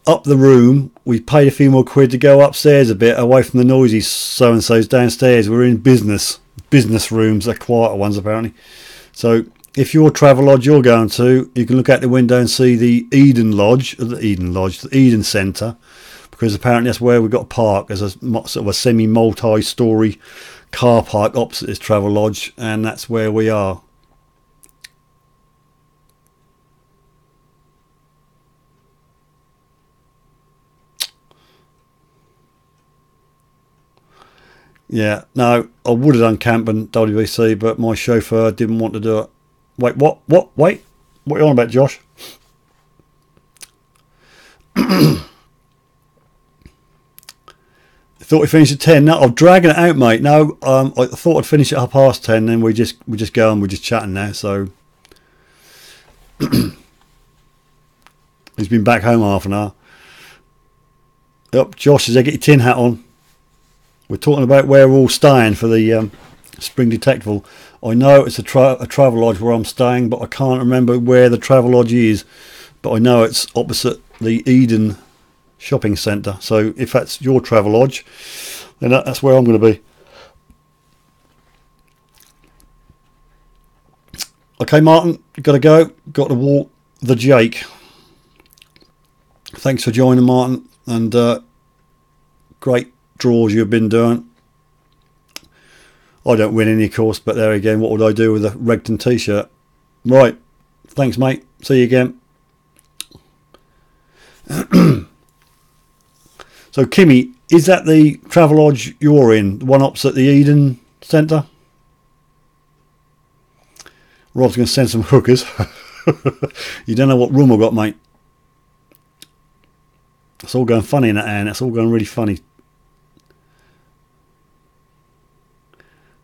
up the room. We paid a few more quid to go upstairs a bit away from the noisy so and so's downstairs. We're in business rooms. They're quieter ones apparently. So if your travel lodge you're going to, you can look out the window and see the Eden Centre, because apparently that's where we've got to park. There's a sort of a semi-multi-storey car park opposite this travel lodge, and that's where we are. Yeah, no, I would have done camping WBC, but my chauffeur didn't want to do it. Wait, what? Wait, what are you on about, Josh? I thought we finished at 10. No, I'm dragging it out, mate. No, I thought I'd finish at 10:30, then we just go and we're just chatting now. So he's been back home half an hour. Yep, Josh, as I get your tin hat on. We're talking about where we're all staying for the Spring Detectival. I know it's a travel lodge where I'm staying, but I can't remember where the travel lodge is. But I know it's opposite the Eden shopping centre. So if that's your travel lodge, then that's where I'm going to be. Okay, Martin, got to go. Got to walk the Jake. Thanks for joining, Martin, and great draws you've been doing. I don't win any, of course, but there again, what would I do with a Regton t-shirt? Right, thanks, mate. See you again. So, Kimmy, is that the travel lodge you're in, the one opposite the Eden Centre? Rob's going to send some hookers. You don't know what room I've got, mate. It's all going funny in that hand. It's all going really funny.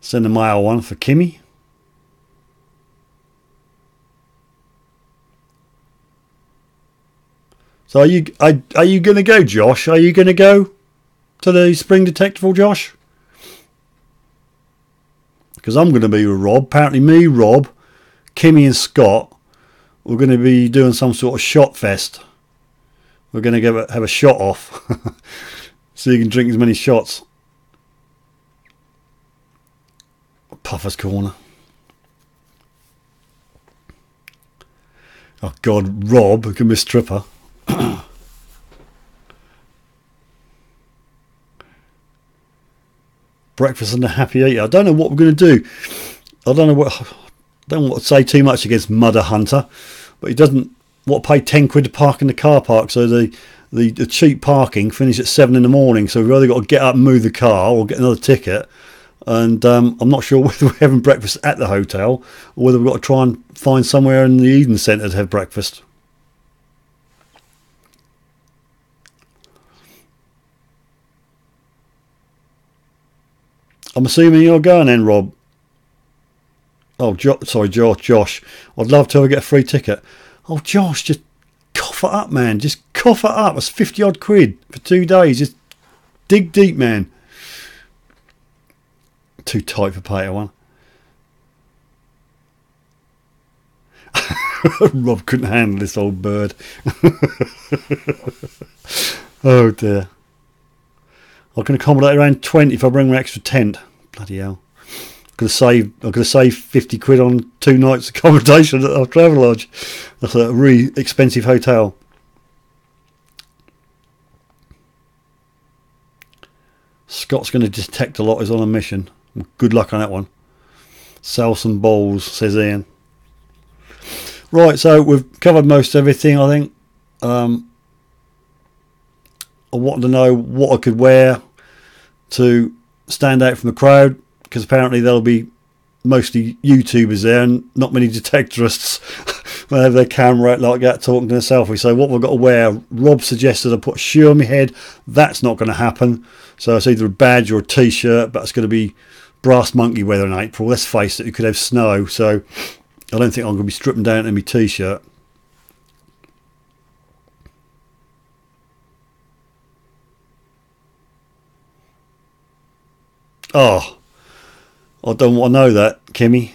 Send a mail one for Kimmy. So are you going to go, Josh? Are you going to go to the Spring Detectival, Josh? because I'm going to be with Rob. Apparently me, Rob, Kimmy and Scott, we're going to be doing some sort of shot fest. We're going to have a shot off so you can drink as many shots. Puffer's Corner. Oh God, Rob, who can be a stripper. Breakfast and a happy eater. I don't know what we're going to do. I don't want to say too much against Mudder Hunter, but he doesn't want to pay 10 quid to park in the car park. So the cheap parking finish at 7 in the morning. So we've either got to get up and move the car or get another ticket. And I'm not sure whether we're having breakfast at the hotel or whether we've got to try and find somewhere in the Eden Centre to have breakfast. I'm assuming you're going then, Rob. Oh, sorry, Josh. I'd love to ever get a free ticket. Oh, Josh, just cough it up, man. Just cough it up. It's 50 odd quid for 2 days. Just dig deep, man. Too tight for Pater one. Rob couldn't handle this old bird. Oh dear. I can accommodate around 20 if I bring my extra tent. Bloody hell. I'm going to save 50 quid on 2 nights accommodation at our travel lodge. That's a really expensive hotel. Scott's going to detect a lot. He's on a mission. Good luck on that one. Sell some bowls, says Ian. Right, so we've covered most everything, I think. I wanted to know what I could wear to stand out from the crowd, because apparently there'll be mostly YouTubers there and not many detectorists when they have their camera out like that talking to a selfie. So what we've got to wear, Rob suggested I put a shoe on my head. That's not going to happen. So it's either a badge or a t-shirt, but it's going to be brass monkey weather in April. Let's face it, you could have snow, so I don't think I'm going to be stripping down in my t-shirt. Oh, I don't want to know that, Kimmy.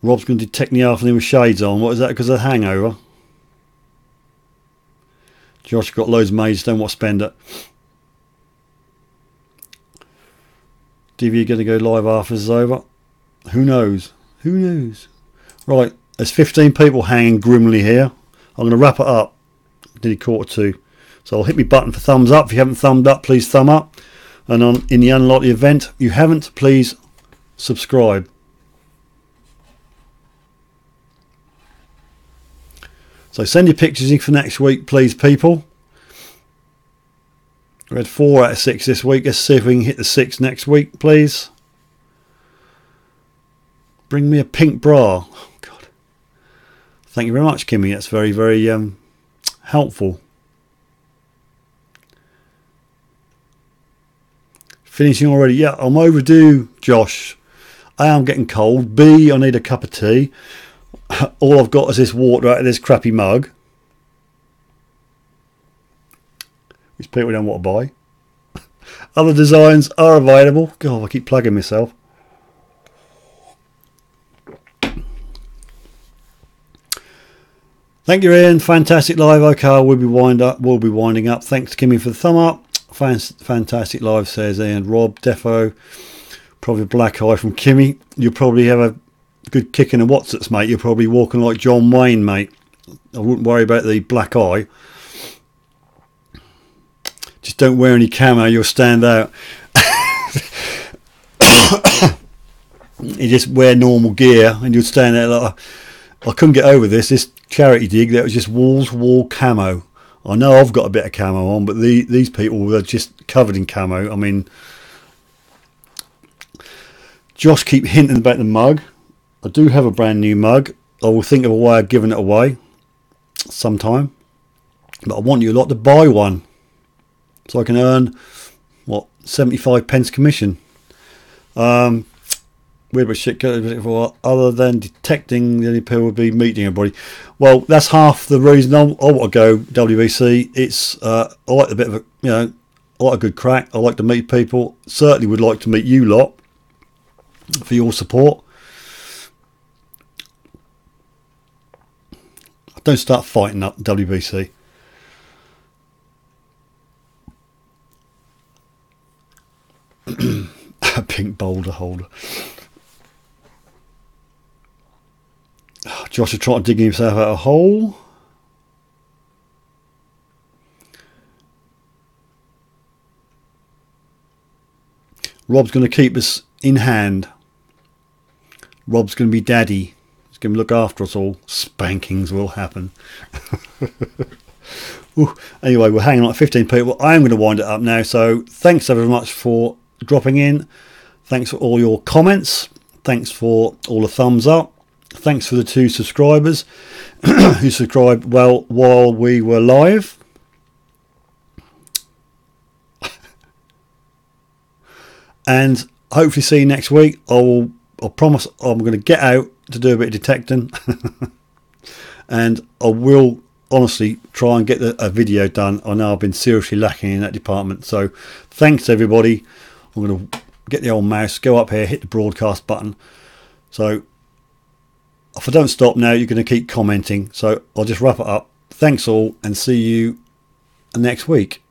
Rob's going to detect in the afternoon with shades on. What is that, because of the hangover? Josh got loads of maids, don't want to spend it. DV going to go live after this is over? Who knows? Who knows? Right, there's 15 people hanging grimly here. I'm going to wrap it up. Nearly 1:45. So I'll hit my button for thumbs up. If you haven't thumbed up, please thumb up. And in the unlikely event you haven't, please subscribe. So send your pictures in for next week, please, people. We had 4 out of 6 this week. Let's see if we can hit the 6 next week, please. Bring me a pink bra. Oh, God. Thank you very much, Kimmy. That's very, very helpful. Finishing already. Yeah, I'm overdue, Josh. A, I'm getting cold. B, I need a cup of tea. All I've got is this water out of this crappy mug, which people don't want to buy. Other designs are available. God, I keep plugging myself. Thank you, Ian. Fantastic live. Okay, we'll be winding up. Thanks, Kimmy, for the thumb up. Fantastic live, says Ian. Rob, defo. Probably a black eye from Kimmy. You'll probably have a good kick in the whatsits, mate. You're probably walking like John Wayne, mate. I wouldn't worry about the black eye. Just don't wear any camo, you'll stand out. You just wear normal gear and you'll stand there like I couldn't get over this charity dig that was just wall camo. I know I've got a bit of camo on, but these people were just covered in camo. I mean, Josh keep hinting about the mug. I do have a brand new mug. I will think of a way of giving it away sometime, but I want you lot to buy one so I can earn what 75 pence commission. Weird but shit. Other than detecting, the only people would be meeting everybody. Well, that's half the reason I want to go WBC. It's I like a bit of a, I like a good crack. I like to meet people. Certainly would like to meet you lot for your support. Don't start fighting up WBC. A pink boulder holder. Josh is trying to dig himself out a hole. Rob's going to keep us in hand. Rob's going to be daddy. He's going to look after us all. Spankings will happen. Anyway, we're hanging on at 15 people. I'm going to wind it up now. So thanks ever much for dropping in. Thanks for all your comments. Thanks for all the thumbs up. Thanks for the 2 subscribers who subscribed while we were live. And hopefully see you next week. I'll promise I'm going to get out to do a bit of detecting. And I will honestly try and get a video done. I know I've been seriously lacking in that department. So thanks everybody. I'm going to get the old mouse, go up here, hit the broadcast button. So if I don't stop now, you're going to keep commenting. So I'll just wrap it up. Thanks all and see you next week.